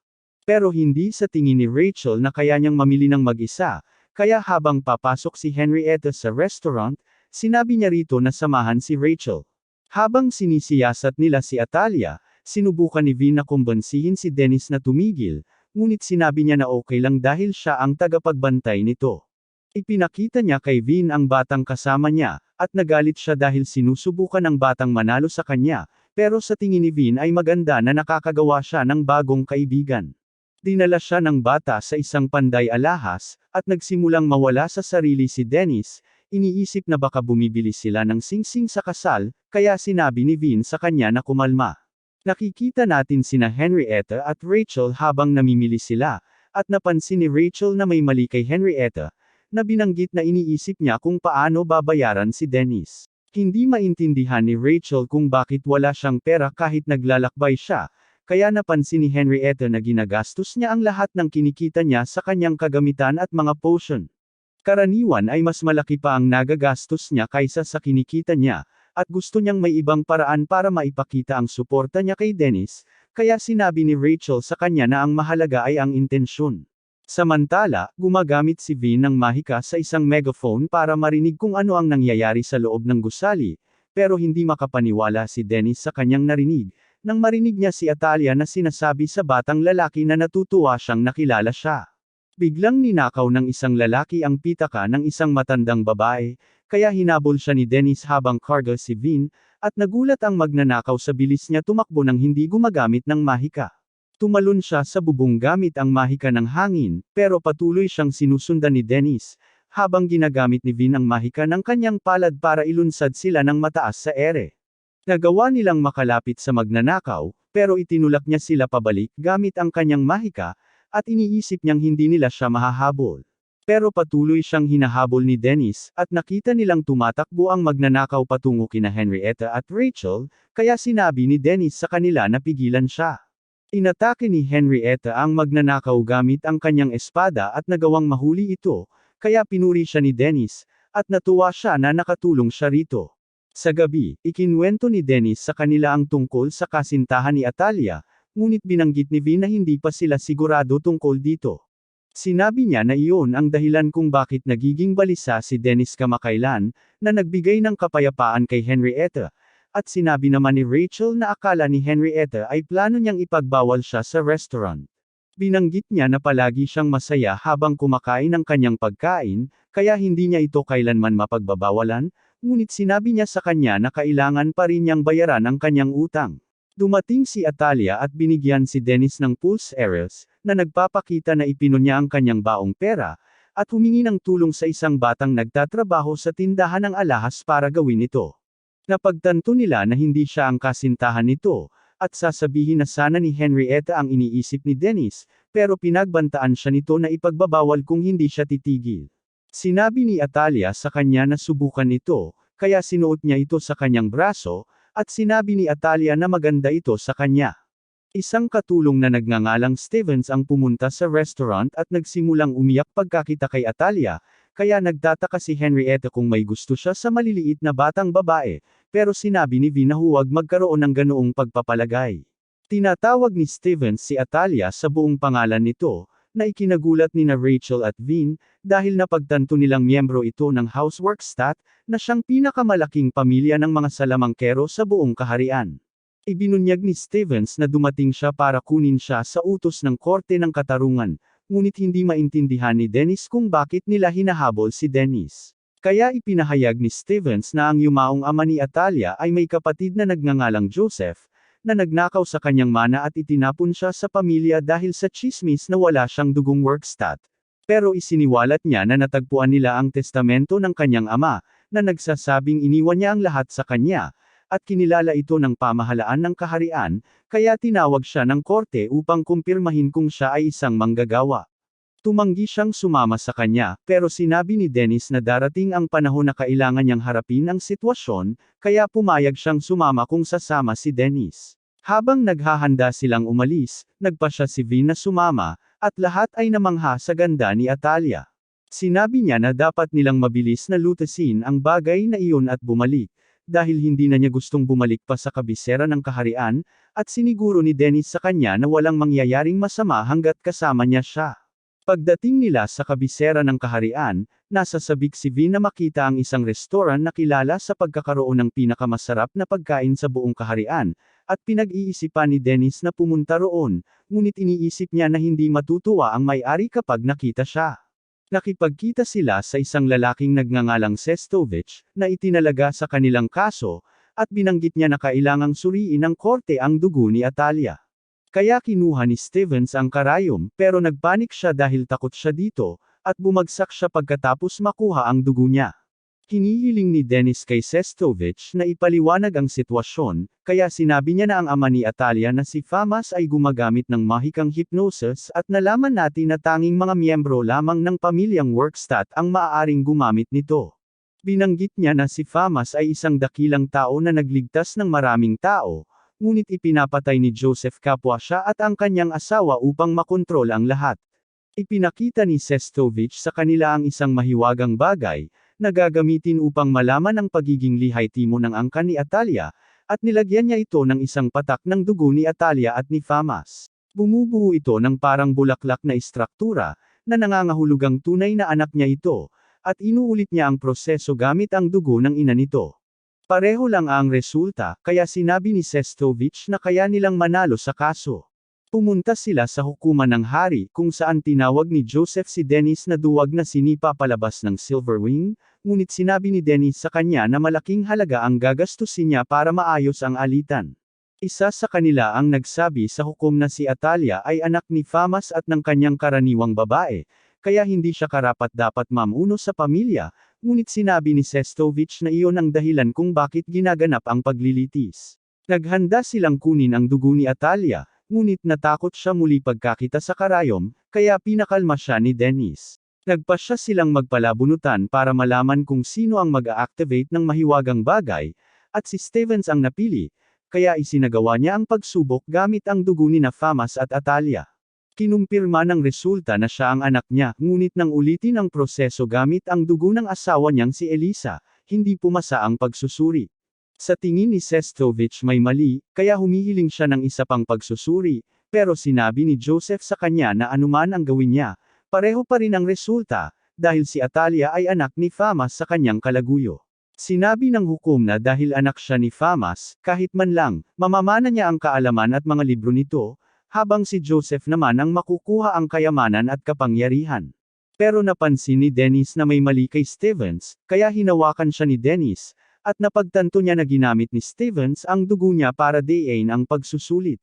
Pero hindi sa tingin ni Rachel na kaya niyang mamili ng mag-isa, kaya habang papasok si Henrietta sa restaurant, sinabi niya rito na samahan si Rachel. Habang sinisiyasat nila si Atalia, sinubukan ni Vin na kumbansihin si Dennis na tumigil, ngunit sinabi niya na okay lang dahil siya ang tagapagbantay nito. Ipinakita niya kay Vin ang batang kasama niya, at nagalit siya dahil sinusubukan ng batang manalo sa kanya, pero sa tingin ni Vin ay maganda na nakakagawa siya ng bagong kaibigan. Dinala siya ng bata sa isang panday alahas, at nagsimulang mawala sa sarili si Dennis, iniisip na baka bumibili sila ng singsing sa kasal, kaya sinabi ni Vin sa kanya na kumalma. Nakikita natin sina Henrietta at Rachel habang namimili sila, at napansin ni Rachel na may mali kay Henrietta, na binanggit na iniisip niya kung paano babayaran si Dennis. Hindi maintindihan ni Rachel kung bakit wala siyang pera kahit naglalakbay siya, kaya napansin ni Henrietta na ginagastos niya ang lahat ng kinikita niya sa kanyang kagamitan at mga potion. Karaniwan ay mas malaki pa ang nagagastos niya kaysa sa kinikita niya, at gusto niyang may ibang paraan para maipakita ang suporta niya kay Dennis, kaya sinabi ni Rachel sa kanya na ang mahalaga ay ang intensyon. Samantala, gumagamit si Vin ng mahika sa isang megaphone para marinig kung ano ang nangyayari sa loob ng gusali, pero hindi makapaniwala si Dennis sa kanyang narinig, nang marinig niya si Atalia na sinasabi sa batang lalaki na natutuwa siyang nakilala siya. Biglang ninakaw ng isang lalaki ang pitaka ng isang matandang babae, kaya hinabol siya ni Dennis habang karga si Vin, at nagulat ang magnanakaw sa bilis niya tumakbo nang hindi gumagamit ng mahika. Tumalon siya sa bubong gamit ang mahika ng hangin, pero patuloy siyang sinusundan ni Dennis, habang ginagamit ni Vin ang mahika ng kanyang palad para ilunsad sila ng mataas sa ere. Nagawa nilang makalapit sa magnanakaw, pero itinulak niya sila pabalik gamit ang kanyang mahika, at iniisip niyang hindi nila siya mahahabol. Pero patuloy siyang hinahabol ni Dennis, at nakita nilang tumatakbo ang magnanakaw patungo kina Henrietta at Rachel, kaya sinabi ni Dennis sa kanila na pigilan siya. Inatake ni Henrietta ang magnanakaw gamit ang kanyang espada at nagawang mahuli ito, kaya pinuri siya ni Dennis, at natuwa siya na nakatulong siya rito. Sa gabi, ikinwento ni Dennis sa kanila ang tungkol sa kasintahan ni Atalia, ngunit binanggit ni Vin na hindi pa sila sigurado tungkol dito. Sinabi niya na iyon ang dahilan kung bakit nagiging balisa si Dennis kamakailan, na nagbigay ng kapayapaan kay Henrietta, at sinabi naman ni Rachel na akala ni Henrietta ay plano niyang ipagbawal siya sa restaurant. Binanggit niya na palagi siyang masaya habang kumakain ng kanyang pagkain, kaya hindi niya ito kailanman mapagbabawalan, ngunit sinabi niya sa kanya na kailangan pa rin niyang bayaran ang kanyang utang. Dumating si Atalia at binigyan si Dennis ng pulse errors, na nagpapakita na ipinon niya ang kanyang baong pera, at humingi ng tulong sa isang batang nagtatrabaho sa tindahan ng alahas para gawin ito. Napagtanto nila na hindi siya ang kasintahan nito, at sasabihin na sana ni Henrietta ang iniisip ni Dennis, pero pinagbantaan siya nito na ipagbabawal kung hindi siya titigil. Sinabi ni Atalia sa kanya na subukan ito, kaya sinuot niya ito sa kanyang braso, at sinabi ni Atalia na maganda ito sa kanya. Isang katulong na nagngangalang Stevens ang pumunta sa restaurant at nagsimulang umiyak pagkakita kay Atalia, kaya nagtataka si Henrietta kung may gusto siya sa maliliit na batang babae, pero sinabi ni Vin na huwag magkaroon ng ganoong pagpapalagay. Tinatawag ni Stevens si Atalia sa buong pangalan nito, na ikinagulat ni na Rachel at Vin, dahil napagtanto nilang miyembro ito ng Houseworkstat, na siyang pinakamalaking pamilya ng mga salamangkero sa buong kaharian. Ibinunyag ni Stevens na dumating siya para kunin siya sa utos ng korte ng katarungan, ngunit hindi maintindihan ni Dennis kung bakit nila hinahabol si Dennis. Kaya ipinahayag ni Stevens na ang yumaong ama ni Atalia ay may kapatid na nagngangalang Joseph, na nagnakaw sa kanyang mana at itinapon siya sa pamilya dahil sa tsismis na wala siyang dugong workstat. Pero isiniwalat niya na natagpuan nila ang testamento ng kanyang ama, na nagsasabing iniwan niya ang lahat sa kanya, at kinilala ito ng pamahalaan ng kaharian, kaya tinawag siya ng korte upang kumpirmahin kung siya ay isang manggagawa. Tumanggi siyang sumama sa kanya, pero sinabi ni Dennis na darating ang panahon na kailangan niyang harapin ang sitwasyon, kaya pumayag siyang sumama kung sasama si Dennis. Habang naghahanda silang umalis, nagpasya si Vin na sumama, at lahat ay namangha sa ganda ni Atalia. Sinabi niya na dapat nilang mabilis na lutasin ang bagay na iyon at bumalik, dahil hindi na niya gustong bumalik pa sa kabisera ng kaharian, at siniguro ni Dennis sa kanya na walang mangyayaring masama hanggat kasama niya siya. Pagdating nila sa kabisera ng kaharian, nasa sabik si Vin na makita ang isang restoran na kilala sa pagkakaroon ng pinakamasarap na pagkain sa buong kaharian, at pinag-iisipan ni Dennis na pumunta roon, ngunit iniisip niya na hindi matutuwa ang may-ari kapag nakita siya. Nakipagkita sila sa isang lalaking nagngangalang Sestovich, na itinalaga sa kanilang kaso, at binanggit niya na kailangang suriin ng korte ang dugo ni Atalia. Kaya kinuha ni Stevens ang karayom, pero nagpanik siya dahil takot siya dito, at bumagsak siya pagkatapos makuha ang dugo niya. Hinihiling ni Dennis kay Sestovich na ipaliwanag ang sitwasyon, kaya sinabi niya na ang ama ni Atalia na si Famas ay gumagamit ng mahikang hypnosis at nalaman natin na tanging mga miyembro lamang ng pamilyang Workstat ang maaaring gumamit nito. Binanggit niya na si Famas ay isang dakilang tao na nagligtas ng maraming tao, ngunit ipinapatay ni Joseph kapwa siya at ang kanyang asawa upang makontrol ang lahat. Ipinakita ni Sestovich sa kanila ang isang mahiwagang bagay, na gagamitin upang malaman ang pagiging lihaytimo ng angkan ni Atalia, at nilagyan niya ito ng isang patak ng dugo ni Atalia at ni Famas. Bumubuo ito ng parang bulaklak na istruktura, na nangangahulugang tunay na anak niya ito, at inuulit niya ang proseso gamit ang dugo ng ina nito. Pareho lang ang resulta, kaya sinabi ni Sestovich na kaya nilang manalo sa kaso. Pumunta sila sa hukuman ng hari kung saan tinawag ni Joseph si Dennis na duwag na sinipa palabas ng Silverwing, ngunit sinabi ni Dennis sa kanya na malaking halaga ang gagastusin niya para maayos ang alitan. Isa sa kanila ang nagsabi sa hukom na si Atalia ay anak ni Famas at ng kanyang karaniwang babae, kaya hindi siya karapat-dapat mamuno sa pamilya, ngunit sinabi ni Sestovich na iyon ang dahilan kung bakit ginaganap ang paglilitis. Naghanda silang kunin ang dugo ni Atalia, ngunit natakot siya muli pagkakita sa karayom, kaya pinakalma siya ni Dennis. Nagpasya silang magpalabunutan para malaman kung sino ang mag-a-activate ng mahiwagang bagay, at si Stevens ang napili, kaya isinagawa niya ang pagsubok gamit ang dugo ni Famas at Atalia. Kinumpirma ng resulta na siya ang anak niya, ngunit nang ulitin ang proseso gamit ang dugo ng asawa niyang si Elisa, hindi pumasa ang pagsusuri. Sa tingin ni Sestovich may mali, kaya humihiling siya ng isa pang pagsusuri, pero sinabi ni Joseph sa kanya na anuman ang gawin niya, pareho pa rin ang resulta, dahil si Atalia ay anak ni Famas sa kanyang kalaguyo. Sinabi ng hukom na dahil anak siya ni Famas, kahit man lang, mamamana niya ang kaalaman at mga libro nito, habang si Joseph naman ang makukuha ang kayamanan at kapangyarihan. Pero napansin ni Dennis na may mali kay Stevens, kaya hinawakan siya ni Dennis, at napagtanto niya na ginamit ni Stevens ang dugo niya para dayain ang pagsusulit.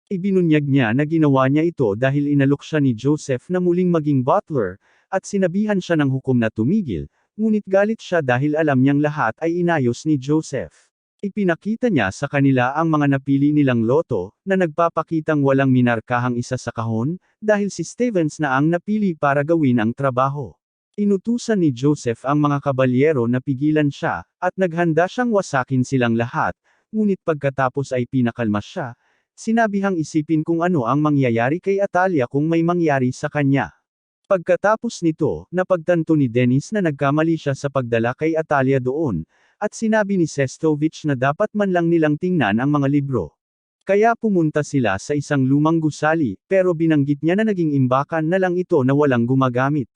Ibinunyag niya na ginawa niya ito dahil inalok siya ni Joseph na muling maging butler, at sinabihan siya ng hukom na tumigil, ngunit galit siya dahil alam niyang lahat ay inayos ni Joseph. Ipinakita niya sa kanila ang mga napili nilang loto, na nagpapakitang walang minarkahang isa sa kahon, dahil si Stevens na ang napili para gawin ang trabaho. Inutusan ni Joseph ang mga kabalyero na pigilan siya, at naghanda siyang wasakin silang lahat, ngunit pagkatapos ay pinakalma siya, sinabihang isipin kung ano ang mangyayari kay Atalia kung may mangyari sa kanya. Pagkatapos nito, napagtanto ni Dennis na nagkamali siya sa pagdala kay Atalia doon, at sinabi ni Sestovich na dapat man lang nilang tingnan ang mga libro. Kaya pumunta sila sa isang lumang gusali, pero binanggit niya na naging imbakan na lang ito na walang gumagamit.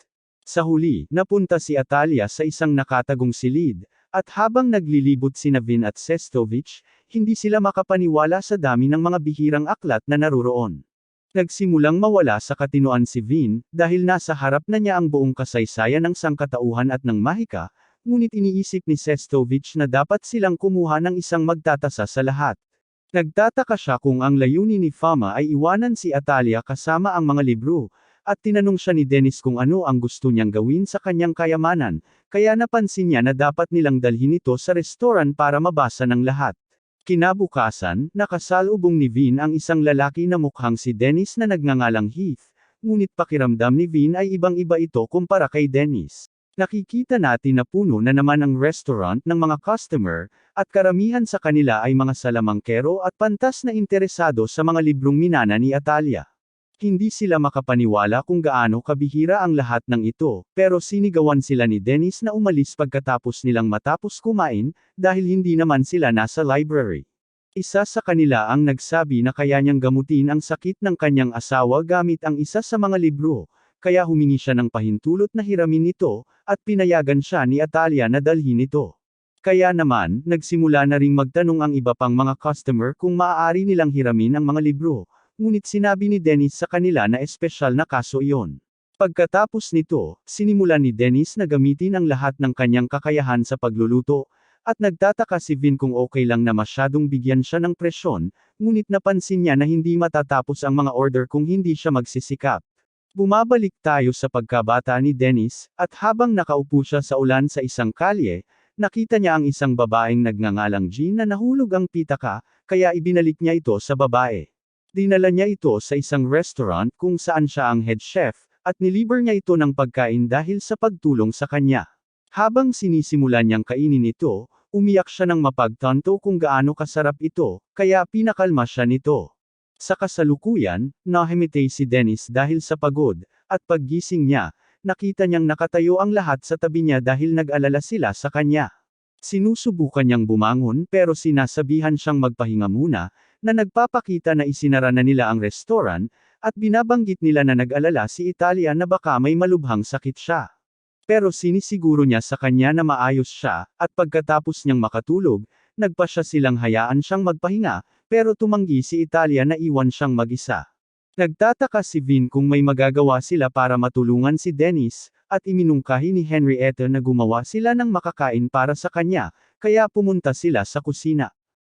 Sa huli, napunta si Atalia sa isang nakatagong silid, at habang naglilibot sina Vin at Sestovich, hindi sila makapaniwala sa dami ng mga bihirang aklat na naruroon. Nagsimulang mawala sa katinoan si Vin, dahil nasa harap na niya ang buong kasaysayan ng sangkatauhan at ng mahika, ngunit iniisip ni Sestovich na dapat silang kumuha ng isang magtatasa sa lahat. Nagtataka siya kung ang layunin ni Fama ay iwanan si Atalia kasama ang mga libro, At tinanong siya ni Dennis kung ano ang gusto niyang gawin sa kanyang kayamanan, kaya napansin niya na dapat nilang dalhin ito sa restoran para mabasa ng lahat. Kinabukasan, nakasalubong ni Vin ang isang lalaki na mukhang si Dennis na nagngangalang Heath, ngunit pakiramdam ni Vin ay ibang-iba ito kumpara kay Dennis. Nakikita natin na puno na naman ang restaurant ng mga customer, at karamihan sa kanila ay mga salamangkero at pantas na interesado sa mga librong minana ni Atalia. Hindi sila makapaniwala kung gaano kabihira ang lahat ng ito, pero sinigawan sila ni Dennis na umalis pagkatapos nilang matapos kumain, dahil hindi naman sila nasa library. Isa sa kanila ang nagsabi na kaya niyang gamutin ang sakit ng kanyang asawa gamit ang isa sa mga libro, kaya humingi siya ng pahintulot na hiramin ito, at pinayagan siya ni Atalia na dalhin ito. Kaya naman, nagsimula na ring magtanong ang iba pang mga customer kung maaari nilang hiramin ang mga libro. Ngunit sinabi ni Dennis sa kanila na espesyal na kaso iyon. Pagkatapos nito, sinimulan ni Dennis na gamitin ang lahat ng kanyang kakayahan sa pagluluto, at nagtataka si Vin kung okay lang na masyadong bigyan siya ng presyon, ngunit napansin niya na hindi matatapos ang mga order kung hindi siya magsisikap. Bumabalik tayo sa pagkabata ni Dennis, at habang nakaupo siya sa ulan sa isang kalye, nakita niya ang isang babaeng nagngangalang Jean na nahulog ang pitaka, kaya ibinalik niya ito sa babae. Dinala niya ito sa isang restaurant kung saan siya ang head chef, at nilibre niya ito ng pagkain dahil sa pagtulong sa kanya. Habang sinisimulan niyang kainin ito, umiyak siya ng mapagtanto kung gaano kasarap ito, kaya pinakalma siya nito. Sa kasalukuyan, nahimatay si Dennis dahil sa pagod, at paggising niya, nakita niyang nakatayo ang lahat sa tabi niya dahil nag-alala sila sa kanya. Sinusubukan niyang bumangon pero sinasabihan siyang magpahinga muna, na nagpapakita na isinara na nila ang restoran, at binabanggit nila na nag-alala si Italia na baka may malubhang sakit siya. Pero sinisiguro niya sa kanya na maayos siya, at pagkatapos niyang makatulog, nagpasya silang hayaan siyang magpahinga, pero tumanggi si Italia na iwan siyang mag-isa. Nagtataka si Vin kung may magagawa sila para matulungan si Dennis, at iminungkahi ni Henrietta na gumawa sila ng makakain para sa kanya, kaya pumunta sila sa kusina.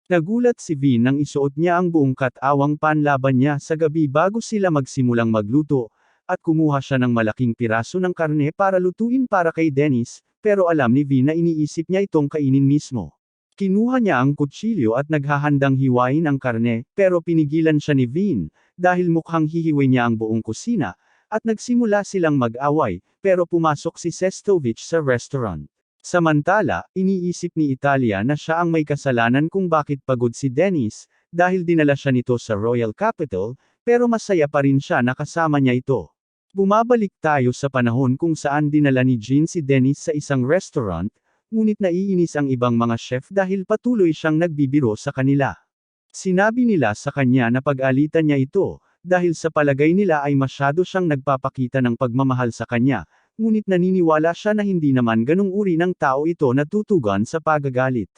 Nagulat si Vin nang isuot niya ang buong katawang panlaban niya sa gabi bago sila magsimulang magluto, at kumuha siya ng malaking piraso ng karne para lutuin para kay Dennis, pero alam ni Vin na iniisip niya itong kainin mismo. Kinuha niya ang kutsilyo at naghahandang hiwain ang karne, pero pinigilan siya ni Vin, dahil mukhang hihiway niya ang buong kusina, at nagsimula silang mag-away, pero pumasok si Sestovich sa restaurant. Samantala, iniisip ni Italia na siya ang may kasalanan kung bakit pagod si Dennis, dahil dinala siya nito sa Royal Capital, pero masaya pa rin siya na kasama niya ito. Bumabalik tayo sa panahon kung saan dinala ni Jean si Dennis sa isang restaurant, ngunit naiinis ang ibang mga chef dahil patuloy siyang nagbibiro sa kanila. Sinabi nila sa kanya na pag-alitan niya ito, dahil sa palagay nila ay masyado siyang nagpapakita ng pagmamahal sa kanya, ngunit naniniwala siya na hindi naman ganung uri ng tao ito na tutugan sa pagagalit.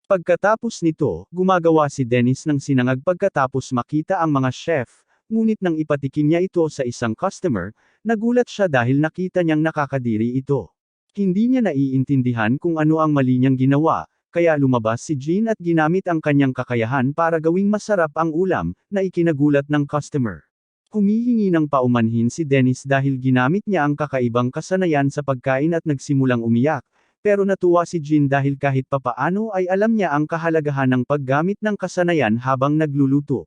Pagkatapos nito, gumagawa si Dennis ng sinangag pagkatapos makita ang mga chef, ngunit nang ipatikim niya ito sa isang customer, nagulat siya dahil nakita niyang nakakadiri ito. Hindi niya naiintindihan kung ano ang mali niyang ginawa, kaya lumabas si Jean at ginamit ang kanyang kakayahan para gawing masarap ang ulam, na ikinagulat ng customer. Humihingi ng paumanhin si Dennis dahil ginamit niya ang kakaibang kasanayan sa pagkain at nagsimulang umiyak, pero natuwa si Jean dahil kahit papaano ay alam niya ang kahalagahan ng paggamit ng kasanayan habang nagluluto.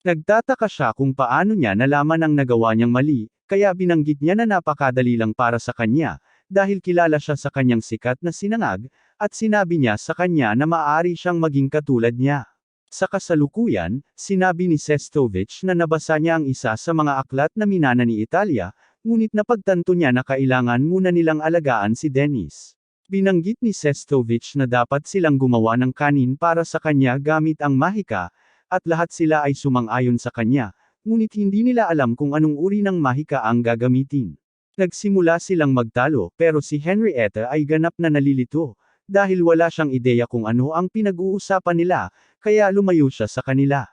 Nagtataka siya kung paano niya nalaman ang nagawa niyang mali, kaya binanggit niya na napakadali lang para sa kanya, dahil kilala siya sa kanyang sikat na sinangag, at sinabi niya sa kanya na maaari siyang maging katulad niya. Sa kasalukuyan, sinabi ni Sestovich na nabasa niya ang isa sa mga aklat na minana ni Italia, ngunit napagtanto niya na kailangan muna nilang alagaan si Dennis. Binanggit ni Sestovich na dapat silang gumawa ng kanin para sa kanya gamit ang mahika, at lahat sila ay sumang-ayon sa kanya, ngunit hindi nila alam kung anong uri ng mahika ang gagamitin. Nagsimula silang magtalo, pero si Henrietta ay ganap na nalilito, dahil wala siyang ideya kung ano ang pinag-uusapan nila, kaya lumayo siya sa kanila.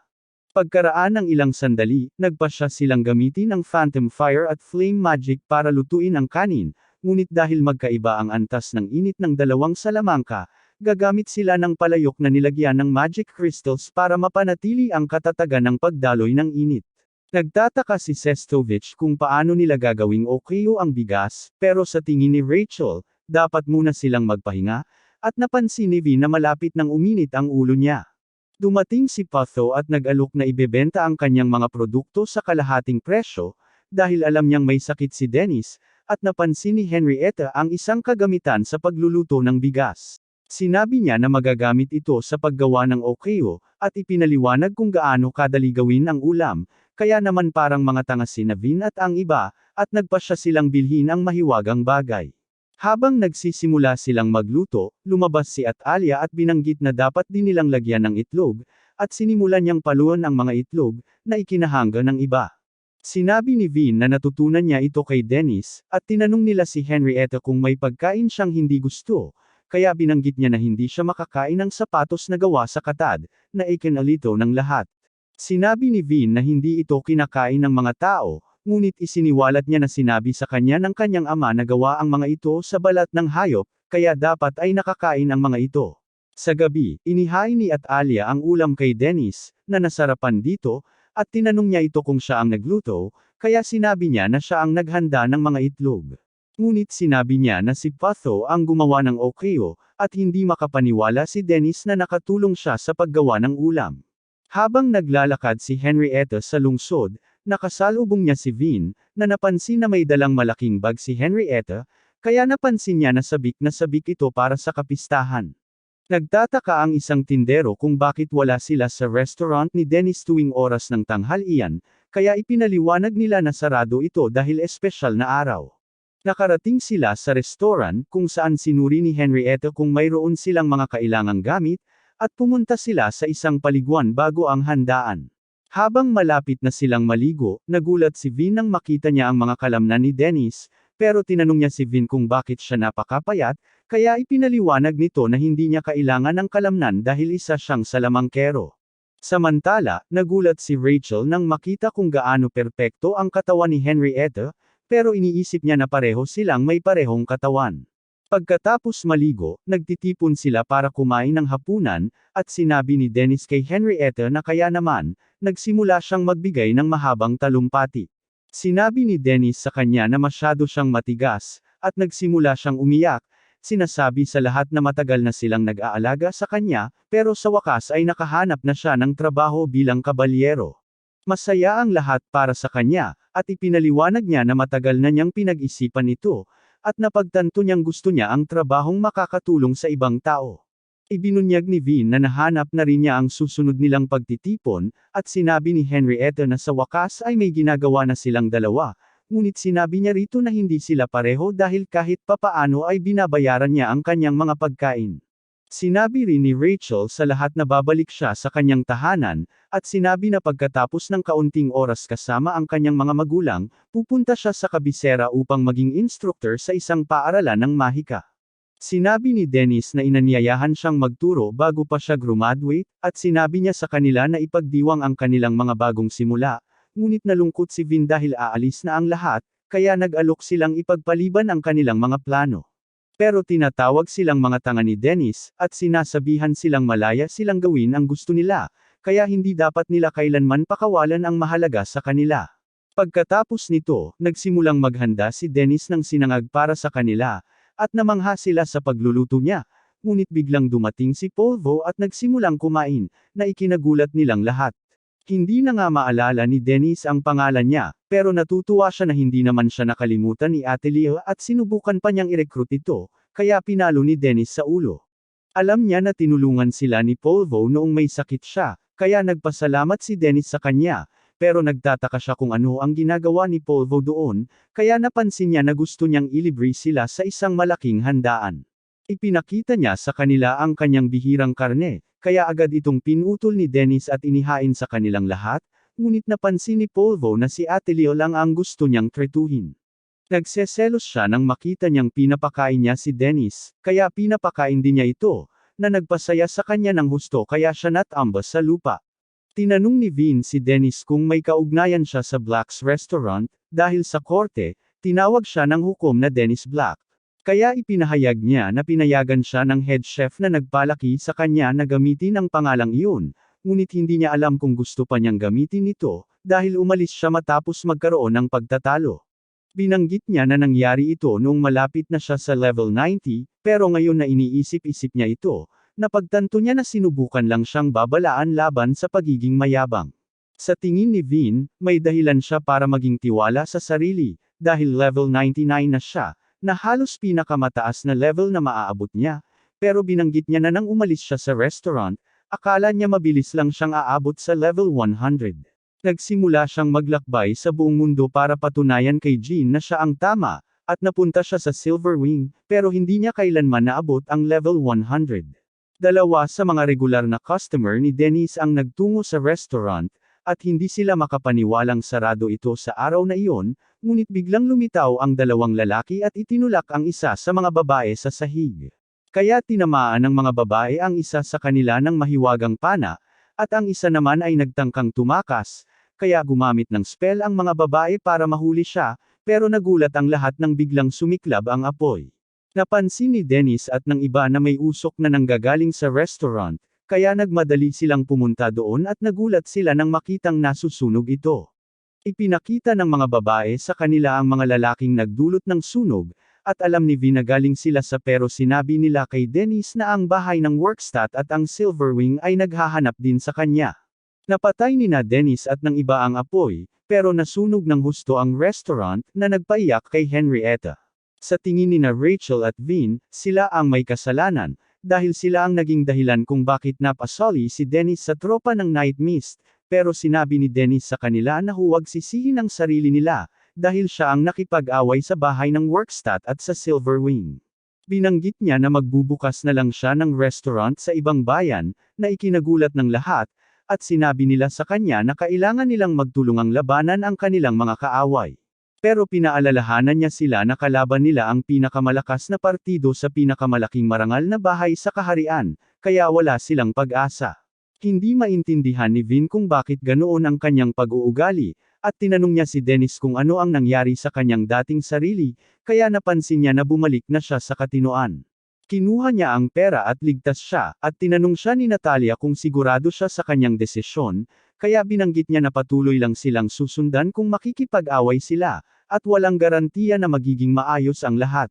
Pagkaraan ng ilang sandali, nagpasya silang gamitin ang Phantom Fire at Flame Magic para lutuin ang kanin, ngunit dahil magkaiba ang antas ng init ng dalawang salamangka, gagamit sila ng palayok na nilagyan ng magic crystals para mapanatili ang katatagan ng pagdaloy ng init. Nagtataka si Sestovich kung paano nila gagawing okyo ang bigas, pero sa tingin ni Rachel, dapat muna silang magpahinga, at napansin ni Vin na malapit nang uminit ang ulo niya. Dumating si Patho at nag-alok na ibebenta ang kanyang mga produkto sa kalahating presyo, dahil alam niyang may sakit si Dennis, at napansin ni Henrietta ang isang kagamitan sa pagluluto ng bigas. Sinabi niya na magagamit ito sa paggawa ng okyo, at ipinaliwanag kung gaano kadali gawin ang ulam, kaya naman parang mga tanga si Navin at ang iba, at nagpasya silang bilhin ang mahiwagang bagay. Habang nagsisimula silang magluto, lumabas si Atalia at binanggit na dapat din nilang lagyan ng itlog, at sinimulan niyang paluan ang mga itlog, na ikinahanga ng iba. Sinabi ni Vin na natutunan niya ito kay Dennis, at tinanong nila si Henrietta kung may pagkain siyang hindi gusto, kaya binanggit niya na hindi siya makakain ng sapatos na gawa sa katad, na ikinalito ng lahat. Sinabi ni Vin na hindi ito kinakain ng mga tao, ngunit isiniwalat niya na sinabi sa kanya ng kanyang ama na gawa ang mga ito sa balat ng hayop, kaya dapat ay nakakain ang mga ito. Sa gabi, inihain ni Atalia ang ulam kay Dennis, na nasarapan dito, at tinanong niya ito kung siya ang nagluto, kaya sinabi niya na siya ang naghanda ng mga itlog. Ngunit sinabi niya na si Patho ang gumawa ng okyo, at hindi makapaniwala si Dennis na nakatulong siya sa paggawa ng ulam. Habang naglalakad si Henrietta sa lungsod, nakasalubong niya si Vin, na napansin na may dalang malaking bag si Henrietta, kaya napansin niya na sabik ito para sa kapistahan. Nagtataka ang isang tindero kung bakit wala sila sa restaurant ni Dennis tuwing oras ng tanghalian, kaya ipinaliwanag nila na sarado ito dahil espesyal na araw. Nakarating sila sa restaurant kung saan sinuri ni Henrietta kung mayroon silang mga kailangang gamit, at pumunta sila sa isang paliguan bago ang handaan. Habang malapit na silang maligo, nagulat si Vin nang makita niya ang mga kalamnan ni Dennis, pero tinanong niya si Vin kung bakit siya napakapayat, kaya ipinaliwanag nito na hindi niya kailangan ng kalamnan dahil isa siyang salamangkero. Samantala, nagulat si Rachel nang makita kung gaano perpekto ang katawan ni Henrietta, pero iniisip niya na pareho silang may parehong katawan. Pagkatapos maligo, nagtitipon sila para kumain ng hapunan, at sinabi ni Dennis kay Henrietta na kaya naman, nagsimula siyang magbigay ng mahabang talumpati. Sinabi ni Dennis sa kanya na masyado siyang matigas, at nagsimula siyang umiyak. Sinasabi sa lahat na matagal na silang nag-aalaga sa kanya, pero sa wakas ay nakahanap na siya ng trabaho bilang kabalyero. Masaya ang lahat para sa kanya, at ipinaliwanag niya na matagal na niyang pinag-isipan ito, at napagtanto niyang gusto niya ang trabahong makakatulong sa ibang tao. Ibinunyag ni Vin na nahanap na rin niya ang susunod nilang pagtitipon, at sinabi ni Henrietta na sa wakas ay may ginagawa na silang dalawa, ngunit sinabi niya rito na hindi sila pareho dahil kahit papaano ay binabayaran niya ang kanyang mga pagkain. Sinabi rin ni Rachel sa lahat na babalik siya sa kanyang tahanan, at sinabi na pagkatapos ng kaunting oras kasama ang kanyang mga magulang, pupunta siya sa kabisera upang maging instructor sa isang paaralan ng mahika. Sinabi ni Dennis na inanyayahan siyang magturo bago pa siya graduate, at sinabi niya sa kanila na ipagdiwang ang kanilang mga bagong simula, ngunit nalungkot si Vin dahil aalis na ang lahat, kaya nag-alok silang ipagpaliban ang kanilang mga plano. Pero tinatawag silang mga tanga ni Dennis, at sinasabihan silang malaya silang gawin ang gusto nila, kaya hindi dapat nila kailanman pakawalan ang mahalaga sa kanila. Pagkatapos nito, nagsimulang maghanda si Dennis ng sinangag para sa kanila, at namangha sila sa pagluluto niya, ngunit biglang dumating si Polvo at nagsimulang kumain, na ikinagulat nilang lahat. Hindi na nga maalala ni Dennis ang pangalan niya, pero natutuwa siya na hindi naman siya nakalimutan ni Atelier at sinubukan pa niyang i-recruit ito, kaya pinalo ni Dennis sa ulo. Alam niya na tinulungan sila ni Polvo noong may sakit siya, kaya nagpasalamat si Dennis sa kanya, pero nagtataka siya kung ano ang ginagawa ni Polvo doon, kaya napansin niya na gusto niyang ilibre sila sa isang malaking handaan. Ipinakita niya sa kanila ang kanyang bihirang karne, kaya agad itong pinutol ni Dennis at inihain sa kanilang lahat, ngunit napansin ni Polvo na si Atelier lang ang gusto niyang tretuhin. Nagseselos siya nang makita niyang pinapakain niya si Dennis, kaya pinapakain din niya ito, na nagpasaya sa kanya ng husto kaya siya natambas sa lupa. Tinanong ni Vin si Dennis kung may kaugnayan siya sa Black's restaurant, dahil sa korte, tinawag siya ng hukom na Dennis Black. Kaya ipinahayag niya na pinayagan siya ng head chef na nagpalaki sa kanya na gamitin ang pangalang iyon, ngunit hindi niya alam kung gusto pa niyang gamitin ito, dahil umalis siya matapos magkaroon ng pagtatalo. Binanggit niya na nangyari ito noong malapit na siya sa level 90, pero ngayon na iniisip-isip niya ito, napagtanto niya na sinubukan lang siyang babalaan laban sa pagiging mayabang. Sa tingin ni Vin, may dahilan siya para maging tiwala sa sarili, dahil level 99 na siya, na halos pinakamataas na level na maaabot niya, pero binanggit niya na nang umalis siya sa restaurant, akala niya mabilis lang siyang aabot sa level 100. Nagsimula siyang maglakbay sa buong mundo para patunayan kay Jean na siya ang tama, at napunta siya sa Silver Wing, pero hindi niya kailanman naabot ang level 100. Dalawa sa mga regular na customer ni Dennis ang nagtungo sa restaurant, at hindi sila makapaniwalang sarado ito sa araw na iyon, ngunit biglang lumitaw ang dalawang lalaki at itinulak ang isa sa mga babae sa sahig. Kaya tinamaan ng mga babae ang isa sa kanila ng mahiwagang pana, at ang isa naman ay nagtangkang tumakas, kaya gumamit ng spell ang mga babae para mahuli siya, pero nagulat ang lahat nang biglang sumiklab ang apoy. Napansin ni Dennis at ng iba na may usok na nanggagaling sa restaurant, kaya nagmadali silang pumunta doon at nagulat sila nang makitang nasusunog ito. Ipinakita ng mga babae sa kanila ang mga lalaking nagdulot ng sunog, at alam ni Vin na galing sila sa pero sinabi nila kay Dennis na ang bahay ng Workstat at ang Silverwing ay naghahanap din sa kanya. Napatay ni na Dennis at ng iba ang apoy, pero nasunog ng husto ang restaurant na nagpaiyak kay Henrietta. Sa tingin ni na Rachel at Vin, sila ang may kasalanan, dahil sila ang naging dahilan kung bakit napasali si Dennis sa tropa ng Night Mist, pero sinabi ni Dennis sa kanila na huwag sisihin ang sarili nila, dahil siya ang nakipag-away sa bahay ng Workstat at sa Silverwing. Binanggit niya na magbubukas na lang siya ng restaurant sa ibang bayan, na ikinagulat ng lahat, at sinabi nila sa kanya na kailangan nilang magtulungang labanan ang kanilang mga kaaway. Pero pinaalalahanan niya sila na kalaban nila ang pinakamalakas na partido sa pinakamalaking marangal na bahay sa kaharian, kaya wala silang pag-asa. Hindi maintindihan ni Vin kung bakit ganoon ang kanyang pag-uugali, at tinanong niya si Dennis kung ano ang nangyari sa kanyang dating sarili, kaya napansin niya na bumalik na siya sa katinoan. Kinuha niya ang pera at ligtas siya, at tinanong siya ni Natalia kung sigurado siya sa kanyang desisyon, kaya binanggit niya na patuloy lang silang susundan kung makikipag-away sila, at walang garantiya na magiging maayos ang lahat.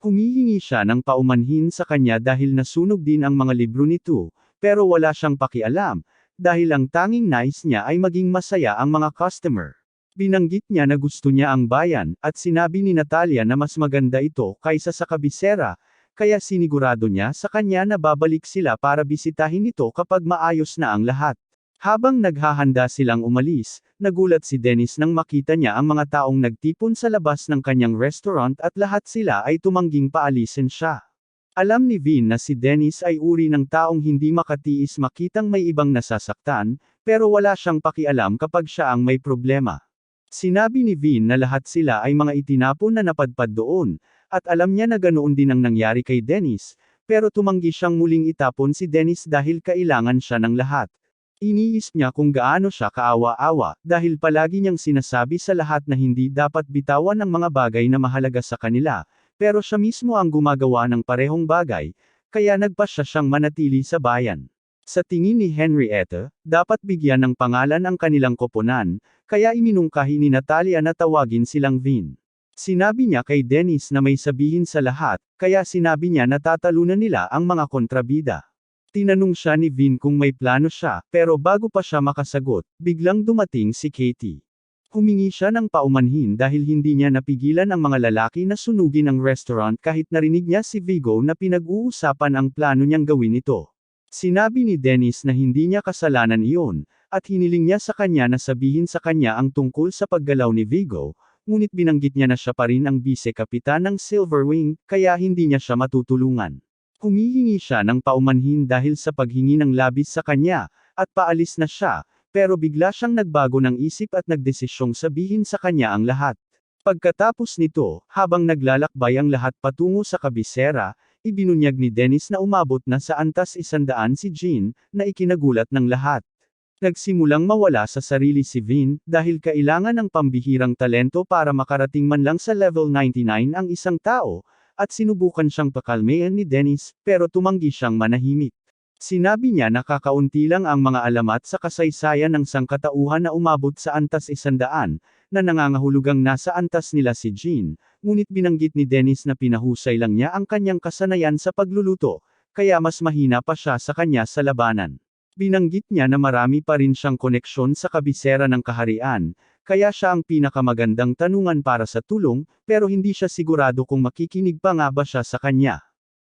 Humihingi siya ng paumanhin sa kanya dahil nasunog din ang mga libro nito, pero wala siyang pakialam, dahil ang tanging nais niya ay maging masaya ang mga customer. Binanggit niya na gusto niya ang bayan, at sinabi ni Natalia na mas maganda ito kaysa sa kabisera, kaya sinigurado niya sa kanya na babalik sila para bisitahin ito kapag maayos na ang lahat. Habang naghahanda silang umalis, nagulat si Dennis nang makita niya ang mga taong nagtipon sa labas ng kanyang restaurant at lahat sila ay tumangging paalisin siya. Alam ni Vin na si Dennis ay uri ng taong hindi makatiis makitang may ibang nasasaktan, pero wala siyang pakialam kapag siya ang may problema. Sinabi ni Vin na lahat sila ay mga itinapon na napadpad doon, at alam niya na ganoon din ang nangyari kay Dennis, pero tumanggi siyang muling itapon si Dennis dahil kailangan siya ng lahat. Iniisip niya kung gaano siya kaawa-awa, dahil palagi niyang sinasabi sa lahat na hindi dapat bitawan ang mga bagay na mahalaga sa kanila, pero siya mismo ang gumagawa ng parehong bagay, kaya nagpasya siyang manatili sa bayan. Sa tingin ni Henrietta, dapat bigyan ng pangalan ang kanilang koponan, kaya iminungkahi ni Natalia na tawagin silang Vin. Sinabi niya kay Dennis na may sabihin sa lahat, kaya sinabi niya na tatalunan nila ang mga kontrabida. Tinanong siya ni Vin kung may plano siya, pero bago pa siya makasagot, biglang dumating si Katie. Humingi siya ng paumanhin dahil hindi niya napigilan ang mga lalaki na sunugin ang restaurant kahit narinig niya si Vigo na pinag-uusapan ang plano niyang gawin ito. Sinabi ni Dennis na hindi niya kasalanan iyon, at hiniling niya sa kanya na sabihin sa kanya ang tungkol sa paggalaw ni Vigo, ngunit binanggit niya na siya pa rin ang bise-kapitan ng Silverwing, kaya hindi niya siya matutulungan. Humihingi siya ng paumanhin dahil sa paghingi ng labis sa kanya, at paalis na siya, pero bigla siyang nagbago ng isip at nagdesisyong sabihin sa kanya ang lahat. Pagkatapos nito, habang naglalakbay ang lahat patungo sa kabisera, ibinunyag ni Dennis na umabot na sa antas 100 si Jean, na ikinagulat ng lahat. Nagsimulang mawala sa sarili si Vin, dahil kailangan ng pambihirang talento para makarating man lang sa level 99 ang isang tao, at sinubukan siyang pakalmayan ni Dennis, pero tumanggi siyang manahimik. Sinabi niya na kakaunti lang ang mga alamat sa kasaysayan ng sangkatauhan na umabot sa antas 100, na nangangahulugang nasa antas nila si Jean, ngunit binanggit ni Dennis na pinahusay lang niya ang kanyang kasanayan sa pagluluto, kaya mas mahina pa siya sa kanya sa labanan. Binanggit niya na marami pa rin siyang koneksyon sa kabisera ng kaharian, kaya siya ang pinakamagandang tanungan para sa tulong, pero hindi siya sigurado kung makikinig pa nga ba siya sa kanya.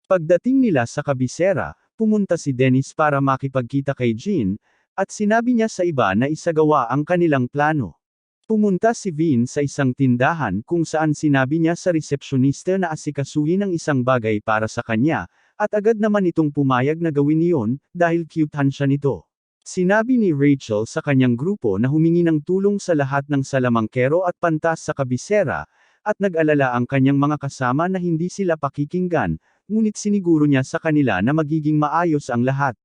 Pagdating nila sa kabisera, pumunta si Dennis para makipagkita kay Jean, at sinabi niya sa iba na isagawa ang kanilang plano. Pumunta si Vin sa isang tindahan kung saan sinabi niya sa resepsyonista na asikasuhin ang isang bagay para sa kanya, at agad naman itong pumayag na gawin iyon, dahil cutehan siya nito. Sinabi ni Rachel sa kanyang grupo na humingi ng tulong sa lahat ng salamangkero at pantas sa kabisera, at nag-alala ang kanyang mga kasama na hindi sila pakikinggan, ngunit siniguro niya sa kanila na magiging maayos ang lahat.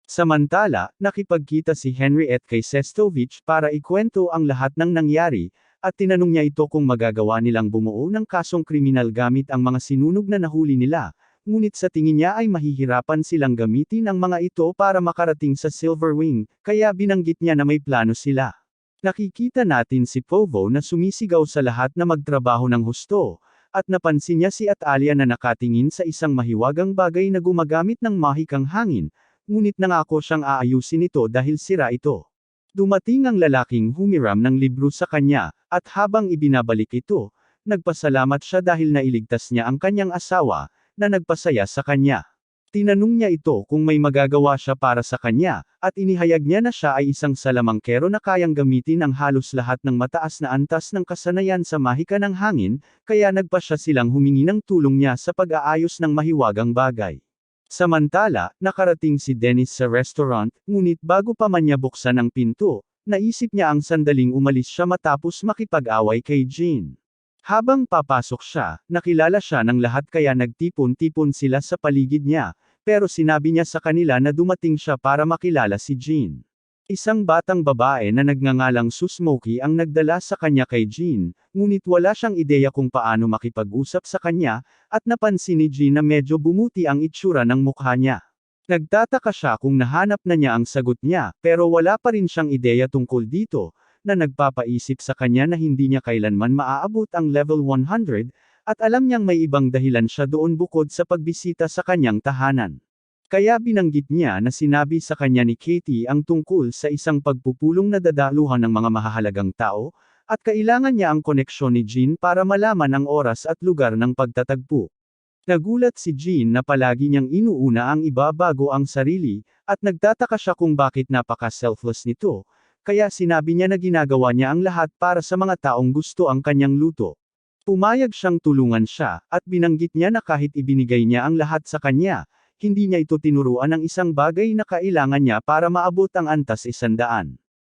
Samantala, nakipagkita si Henriette kay Sestovich para ikwento ang lahat ng nangyari, at tinanong niya ito kung magagawa nilang bumuo ng kasong kriminal gamit ang mga sinunog na nahuli nila, ngunit sa tingin niya ay mahihirapan silang gamitin ang mga ito para makarating sa Silverwing, kaya binanggit niya na may plano sila. Nakikita natin si Povo na sumisigaw sa lahat na magtrabaho ng husto, at napansin niya si Atalia na nakatingin sa isang mahiwagang bagay na gumagamit ng mahikang hangin, ngunit nangako siyang aayusin ito dahil sira ito. Dumating ang lalaking humiram ng libro sa kanya, at habang ibinabalik ito, nagpasalamat siya dahil nailigtas niya ang kanyang asawa, na nagpasaya sa kanya. Tinanong niya ito kung may magagawa siya para sa kanya, at inihayag niya na siya ay isang salamangkero na kayang gamitin ang halos lahat ng mataas na antas ng kasanayan sa mahika ng hangin, kaya nagpasya silang humingi ng tulong niya sa pag-aayos ng mahiwagang bagay. Samantala, nakarating si Dennis sa restaurant, ngunit bago pa man niya buksan ang pinto, naisip niya ang sandaling umalis siya matapos makipag-away kay Jean. Habang papasok siya, nakilala siya ng lahat kaya nagtipon-tipon sila sa paligid niya, pero sinabi niya sa kanila na dumating siya para makilala si Jean. Isang batang babae na nagngangalang Susmoky ang nagdala sa kanya kay Jean, ngunit wala siyang ideya kung paano makipag-usap sa kanya, at napansin ni Jean na medyo bumuti ang itsura ng mukha niya. Nagtataka siya kung nahanap na niya ang sagot niya, pero wala pa rin siyang ideya tungkol dito, na nagpapaisip sa kanya na hindi niya kailanman maaabot ang level 100, at alam niyang may ibang dahilan siya doon bukod sa pagbisita sa kanyang tahanan. Kaya binanggit niya na sinabi sa kanya ni Katie ang tungkol sa isang pagpupulong na dadaluhan ng mga mahahalagang tao, at kailangan niya ang koneksyon ni Jean para malaman ang oras at lugar ng pagtatagpo. Nagulat si Jean na palagi niyang inuuna ang iba bago ang sarili, at nagtataka siya kung bakit napaka-selfless nito, kaya sinabi niya na ginagawa niya ang lahat para sa mga taong gusto ang kanyang luto. Pumayag siyang tulungan siya, at binanggit niya na kahit ibinigay niya ang lahat sa kanya, hindi niya ito tinuruan ng isang bagay na kailangan niya para maabot ang antas 100.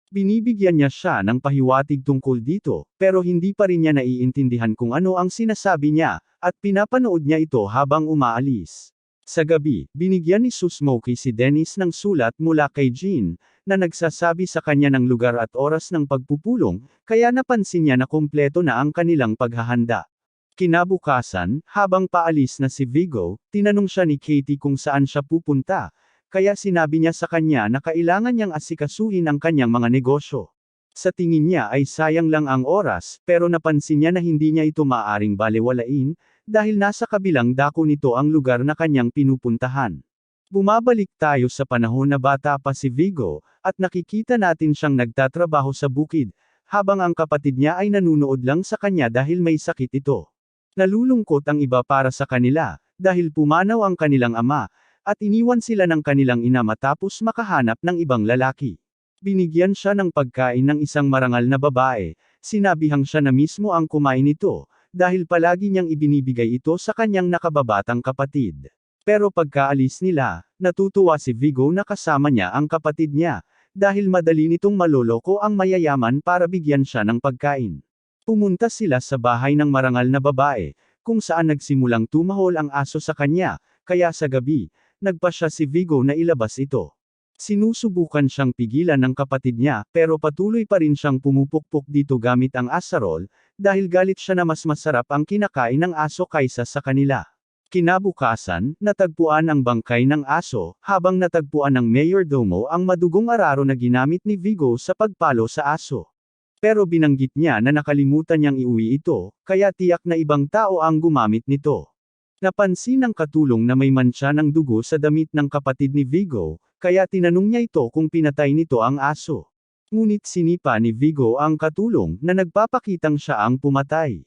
Binibigyan niya siya ng pahiwatig tungkol dito, pero hindi pa rin niya naiintindihan kung ano ang sinasabi niya, at pinapanood niya ito habang umaalis. Sa gabi, binigyan ni Susmoky si Dennis ng sulat mula kay Jean, na nagsasabi sa kanya ng lugar at oras ng pagpupulong, kaya napansin niya na kumpleto na ang kanilang paghahanda. Kinabukasan, habang paalis na si Vigo, tinanong siya ni Katie kung saan siya pupunta, kaya sinabi niya sa kanya na kailangan niyang asikasuhin ang kanyang mga negosyo. Sa tingin niya ay sayang lang ang oras, pero napansin niya na hindi niya ito maaaring balewalain, dahil nasa kabilang dako nito ang lugar na kanyang pinupuntahan. Bumabalik tayo sa panahon na bata pa si Vigo, at nakikita natin siyang nagtatrabaho sa bukid, habang ang kapatid niya ay nanunood lang sa kanya dahil may sakit ito. Nalulungkot ang iba para sa kanila, dahil pumanaw ang kanilang ama, at iniwan sila ng kanilang ina matapos makahanap ng ibang lalaki. Binigyan siya ng pagkain ng isang marangal na babae, sinabihang siya na mismo ang kumain nito, dahil palagi niyang ibinibigay ito sa kanyang nakababatang kapatid. Pero pagkaalis nila, natutuwa si Vigo na kasama niya ang kapatid niya, dahil madali nitong maloloko ang mayayaman para bigyan siya ng pagkain. Pumunta sila sa bahay ng marangal na babae, kung saan nagsimulang tumahol ang aso sa kanya, kaya sa gabi, nagpasya si Vigo na ilabas ito. Sinusubukan siyang pigilan ng kapatid niya, pero patuloy pa rin siyang pumupukpok dito gamit ang asarol, dahil galit siya na mas masarap ang kinakain ng aso kaysa sa kanila. Kinabukasan, natagpuan ang bangkay ng aso, habang natagpuan ng mayordomo ang madugong araro na ginamit ni Vigo sa pagpalo sa aso. Pero binanggit niya na nakalimutan niyang iuwi ito, kaya tiyak na ibang tao ang gumamit nito. Napansin ng katulong na may mantsa ng dugo sa damit ng kapatid ni Vigo, kaya tinanong niya ito kung pinatay nito ang aso. Ngunit sinipa ni Vigo ang katulong na nagpapakitang siya ang pumatay.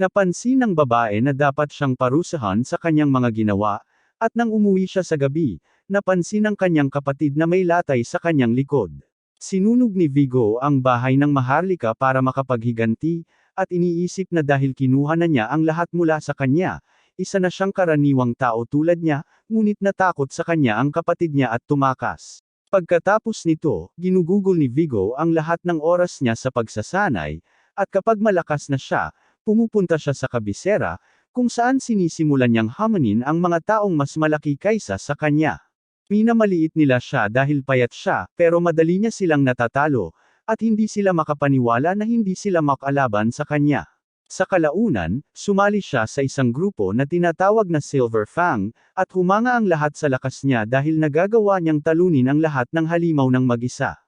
Napansin ng babae na dapat siyang parusahan sa kanyang mga ginawa, at nang umuwi siya sa gabi, napansin ng kanyang kapatid na may latay sa kanyang likod. Sinunog ni Vigo ang bahay ng Maharlika para makapaghiganti, at iniisip na dahil kinuha na niya ang lahat mula sa kanya, isa na siyang karaniwang tao tulad niya, ngunit natakot sa kanya ang kapatid niya at tumakas. Pagkatapos nito, ginugugol ni Vigo ang lahat ng oras niya sa pagsasanay, at kapag malakas na siya, pumupunta siya sa kabisera, kung saan sinisimulan niyang hamanin ang mga taong mas malaki kaysa sa kanya. Minamaliit nila siya dahil payat siya, pero madali niya silang natatalo, at hindi sila makapaniwala na hindi sila makalaban sa kanya. Sa kalaunan, sumali siya sa isang grupo na tinatawag na Silver Fang, at humanga ang lahat sa lakas niya dahil nagagawa niyang talunin ang lahat ng halimaw ng mag-isa.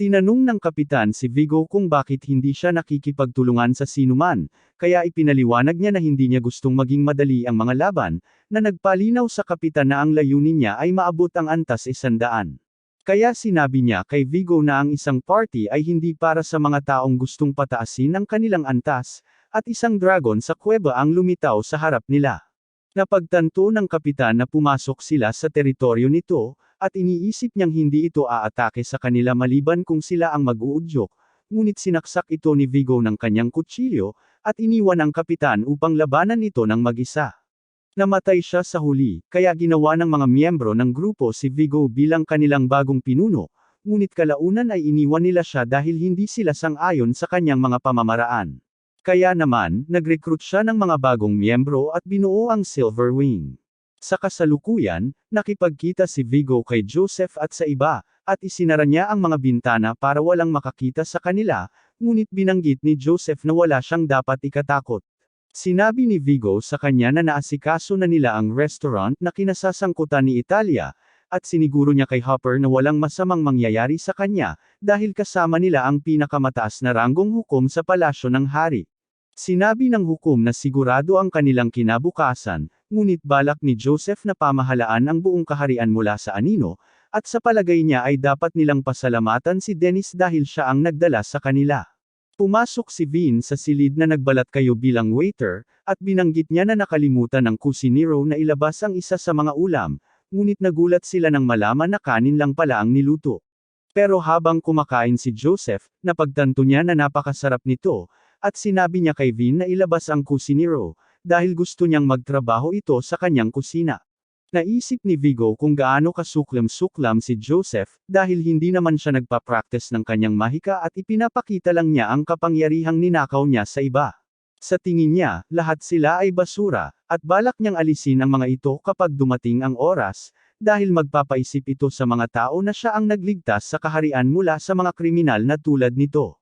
Tinanong ng kapitan si Vigo kung bakit hindi siya nakikipagtulungan sa sinuman, kaya ipinaliwanag niya na hindi niya gustong maging madali ang mga laban, na nagpalinaw sa kapitan na ang layunin niya ay maabot ang antas 100. Kaya sinabi niya kay Vigo na ang isang party ay hindi para sa mga taong gustong pataasin ang kanilang antas, at isang dragon sa kuweba ang lumitaw sa harap nila. Napagtanto ng kapitan na pumasok sila sa teritoryo nito, at iniisip niyang hindi ito aatake sa kanila maliban kung sila ang mag-uudyok, ngunit sinaksak ito ni Vigo ng kanyang kutsilyo, at iniwan ang kapitan upang labanan ito ng mag-isa. Namatay siya sa huli, kaya ginawa ng mga miyembro ng grupo si Vigo bilang kanilang bagong pinuno, ngunit kalaunan ay iniwan nila siya dahil hindi sila sang-ayon sa kanyang mga pamamaraan. Kaya naman, nag-recruit siya ng mga bagong miyembro at binuo ang Silver Wing. Sa kasalukuyan, nakipagkita si Vigo kay Joseph at sa iba, at isinara niya ang mga bintana para walang makakita sa kanila, ngunit binanggit ni Joseph na wala siyang dapat ikatakot. Sinabi ni Vigo sa kanya na naasikaso na nila ang restaurant na kinasasangkutan ni Italia, at siniguro niya kay Hopper na walang masamang mangyayari sa kanya, dahil kasama nila ang pinakamataas na ranggong hukom sa palasyo ng hari. Sinabi ng hukom na sigurado ang kanilang kinabukasan, ngunit balak ni Joseph na pamahalaan ang buong kaharian mula sa anino, at sa palagay niya ay dapat nilang pasalamatan si Dennis dahil siya ang nagdala sa kanila. Pumasok si Vin sa silid na nagbalat kayo bilang waiter, at binanggit niya na nakalimutan ng kusinero na ilabas ang isa sa mga ulam, ngunit nagulat sila nang malaman na kanin lang pala ang niluto. Pero habang kumakain si Joseph, napagtanto niya na napakasarap nito, at sinabi niya kay Vin na ilabas ang kusinero, dahil gusto niyang magtrabaho ito sa kanyang kusina. Naisip ni Vigo kung gaano kasuklam-suklam si Joseph, dahil hindi naman siya nagpa-practice ng kanyang mahika at ipinapakita lang niya ang kapangyarihang ninakaw niya sa iba. Sa tingin niya, lahat sila ay basura, at balak niyang alisin ang mga ito kapag dumating ang oras, dahil magpapaisip ito sa mga tao na siya ang nagligtas sa kaharian mula sa mga kriminal na tulad nito.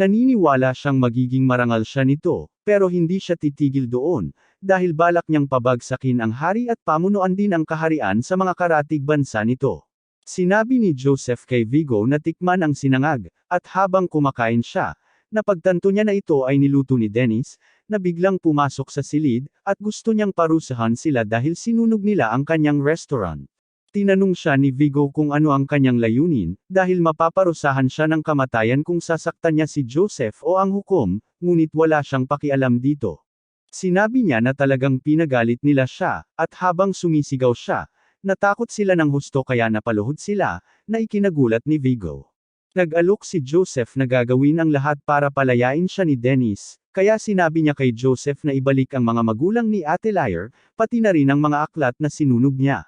Naniniwala siyang magiging marangal siya nito, pero hindi siya titigil doon, dahil balak niyang pabagsakin ang hari at pamunuan din ang kaharian sa mga karatig bansa nito. Sinabi ni Joseph kay Vigo na tikman ang sinangag, at habang kumakain siya, napagtanto niya na ito ay niluto ni Dennis, na biglang pumasok sa silid, at gusto niyang parusahan sila dahil sinunog nila ang kanyang restaurant. Tinanong siya ni Vigo kung ano ang kanyang layunin, dahil mapaparusahan siya ng kamatayan kung sasaktan niya si Joseph o ang hukom, ngunit wala siyang pakialam dito. Sinabi niya na talagang pinagalit nila siya, at habang sumisigaw siya, natakot sila ng husto kaya napaluhod sila, na ikinagulat ni Vigo. Nag-alok si Joseph na gagawin ang lahat para palayain siya ni Dennis, kaya sinabi niya kay Joseph na ibalik ang mga magulang ni Ate Liar, pati na rin ang mga aklat na sinunog niya.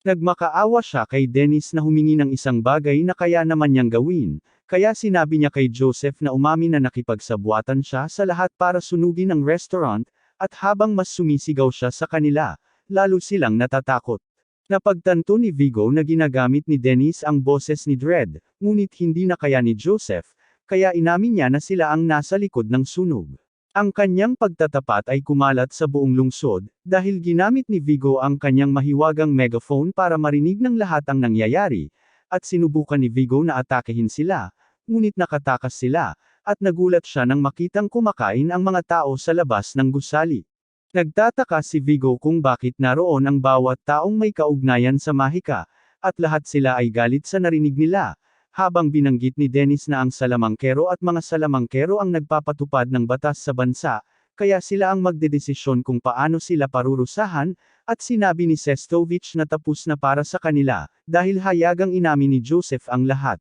Nagmakaawa siya kay Dennis na humingi ng isang bagay na kaya naman niyang gawin, kaya sinabi niya kay Joseph na umamin na nakipagsabuatan siya sa lahat para sunugin ang restaurant, at habang mas sumisigaw siya sa kanila, lalo silang natatakot. Napagtanto ni Vigo na ginagamit ni Dennis ang boses ni Dredd, ngunit hindi na kaya ni Joseph, kaya inamin niya na sila ang nasa likod ng sunog. Ang kanyang pagtatapat ay kumalat sa buong lungsod, dahil ginamit ni Vigo ang kanyang mahiwagang megaphone para marinig ng lahat ang nangyayari, at sinubukan ni Vigo na atakehin sila, ngunit nakatakas sila, at nagulat siya nang makitang kumakain ang mga tao sa labas ng gusali. Nagtataka si Vigo kung bakit naroon ang bawat taong may kaugnayan sa Mahika, at lahat sila ay galit sa narinig nila, habang binanggit ni Dennis na ang salamangkero at mga salamangkero ang nagpapatupad ng batas sa bansa, kaya sila ang magdedesisyon kung paano sila parurusahan, at sinabi ni Sestovich na tapos na para sa kanila, dahil hayagang inamin ni Joseph ang lahat.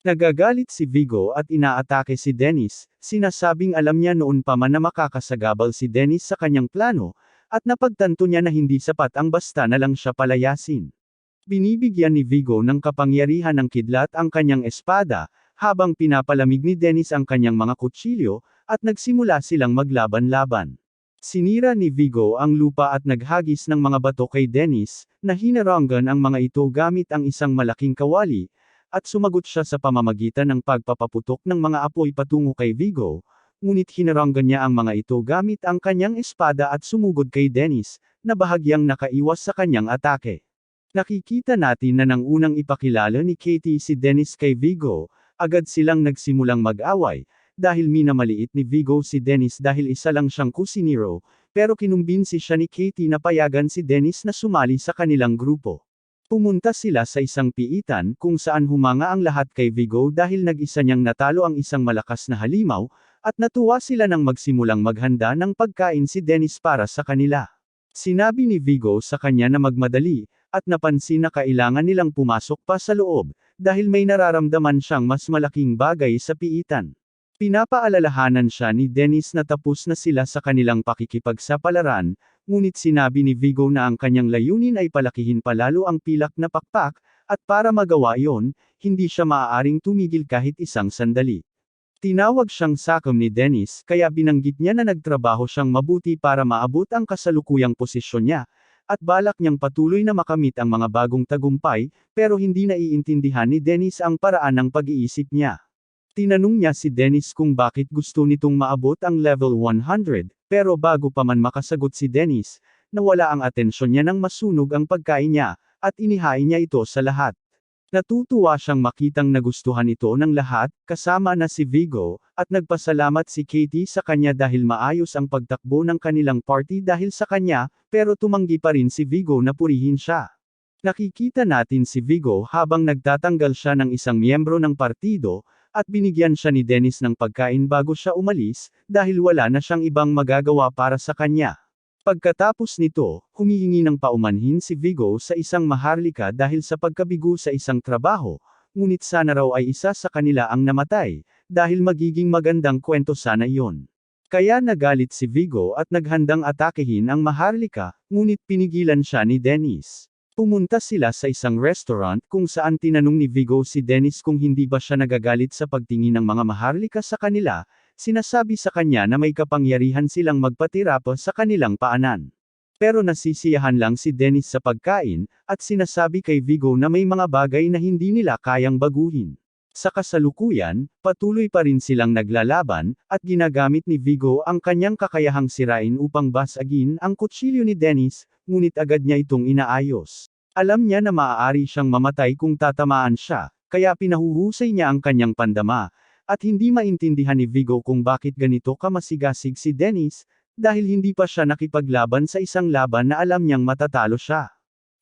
Nagagalit si Vigo at inaatake si Dennis, sinasabing alam niya noon pa man na makakasagabal si Dennis sa kanyang plano, at napagtanto niya na hindi sapat ang basta na lang siya palayasin. Binibigyan ni Vigo ng kapangyarihan ng kidlat ang kanyang espada, habang pinapalamig ni Dennis ang kanyang mga kutsilyo, at nagsimula silang maglaban-laban. Sinira ni Vigo ang lupa at naghagis ng mga bato kay Dennis, na hinaranggan ang mga ito gamit ang isang malaking kawali, at sumagot siya sa pamamagitan ng pagpapaputok ng mga apoy patungo kay Vigo, ngunit hinaranggan niya ang mga ito gamit ang kanyang espada at sumugod kay Dennis, na bahagyang nakaiwas sa kanyang atake. Nakikita natin na nang unang ipakilala ni Katie si Dennis kay Vigo, agad silang nagsimulang mag-away, dahil minamaliit ni Vigo si Dennis dahil isa lang siyang kusinero, pero kinumbinsi siya ni Katie na payagan si Dennis na sumali sa kanilang grupo. Pumunta sila sa isang piitan kung saan humanga ang lahat kay Vigo dahil nag-isa niyang natalo ang isang malakas na halimaw, at natuwa sila nang magsimulang maghanda ng pagkain si Dennis para sa kanila. Sinabi ni Vigo sa kanya na magmadali, at napansin na kailangan nilang pumasok pa sa loob, dahil may nararamdaman siyang mas malaking bagay sa piitan. Pinapaalalahanan siya ni Dennis na tapos na sila sa kanilang pakikipagsapalaran, ngunit sinabi ni Vigo na ang kanyang layunin ay palakihin palalo ang pilak na pakpak, at para magawa iyon, hindi siya maaaring tumigil kahit isang sandali. Tinawag siyang sakom ni Dennis kaya binanggit niya na nagtrabaho siyang mabuti para maabot ang kasalukuyang posisyon niya, at balak niyang patuloy na makamit ang mga bagong tagumpay, pero hindi naiintindihan ni Dennis ang paraan ng pag-iisip niya. Tinanong niya si Dennis kung bakit gusto nitong maabot ang level 100, pero bago pa man makasagot si Dennis, nawala ang atensyon niya nang masunog ang pagkain niya, at inihain niya ito sa lahat. Natutuwa siyang makitang nagustuhan ito ng lahat, kasama na si Vigo, at nagpasalamat si Katie sa kanya dahil maayos ang pagtakbo ng kanilang party dahil sa kanya, pero tumanggi pa rin si Vigo na purihin siya. Nakikita natin si Vigo habang nagtatanggal siya ng isang miyembro ng partido, at binigyan siya ni Dennis ng pagkain bago siya umalis, dahil wala na siyang ibang magagawa para sa kanya. Pagkatapos nito, humihingi ng paumanhin si Vigo sa isang maharlika dahil sa pagkabigo sa isang trabaho, ngunit sana raw ay isa sa kanila ang namatay, dahil magiging magandang kwento sana iyon. Kaya nagalit si Vigo at naghandang atakehin ang maharlika, ngunit pinigilan siya ni Dennis. Pumunta sila sa isang restaurant kung saan tinanong ni Vigo si Dennis kung hindi ba siya nagagalit sa pagtingin ng mga maharlika sa kanila, sinasabi sa kanya na may kapangyarihan silang magpatira pa sa kanilang paanan. Pero nasisiyahan lang si Dennis sa pagkain, at sinasabi kay Vigo na may mga bagay na hindi nila kayang baguhin. Sa kasalukuyan, patuloy pa rin silang naglalaban, at ginagamit ni Vigo ang kanyang kakayahang sirain upang basagin ang kutsilyo ni Dennis, ngunit agad niya itong inaayos. Alam niya na maaari siyang mamatay kung tatamaan siya, kaya pinahuhusay niya ang kanyang pandama, at hindi maintindihan ni Vigo kung bakit ganito kamasigasig si Dennis, dahil hindi pa siya nakipaglaban sa isang laban na alam niyang matatalo siya.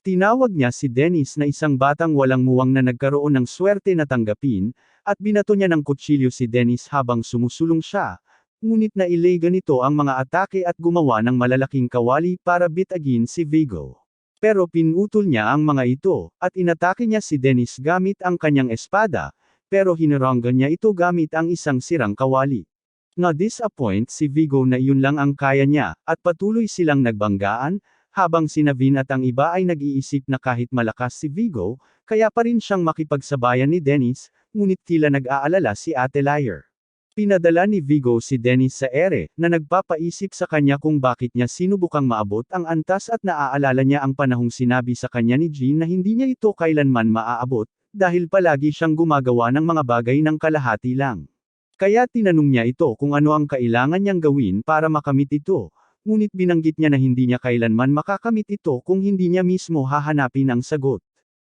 Tinawag niya si Dennis na isang batang walang muwang na nagkaroon ng swerte na tanggapin, at binato niya ng kutsilyo si Dennis habang sumusulong siya, ngunit nailega nito ang mga atake at gumawa ng malalaking kawali para bitagin si Vigo. Pero pinutol niya ang mga ito, at inatake niya si Dennis gamit ang kanyang espada, pero hinaranggan niya ito gamit ang isang sirang kawali. Na-disappoint si Vigo na iyon lang ang kaya niya, at patuloy silang nagbanggaan, habang si Navin at ang iba ay nag-iisip na kahit malakas si Vigo, kaya pa rin siyang makipagsabayan ni Dennis, ngunit tila nag-aalala si Ate Liar. Pinadala ni Vigo si Dennis sa ere, na nagpapaisip sa kanya kung bakit niya sinubukang maabot ang antas at naaalala niya ang panahong sinabi sa kanya ni Jean na hindi niya ito kailanman maaabot, dahil palagi siyang gumagawa ng mga bagay ng kalahati lang. Kaya tinanong niya ito kung ano ang kailangan niyang gawin para makamit ito, ngunit binanggit niya na hindi niya kailanman makakamit ito kung hindi niya mismo hahanapin ang sagot.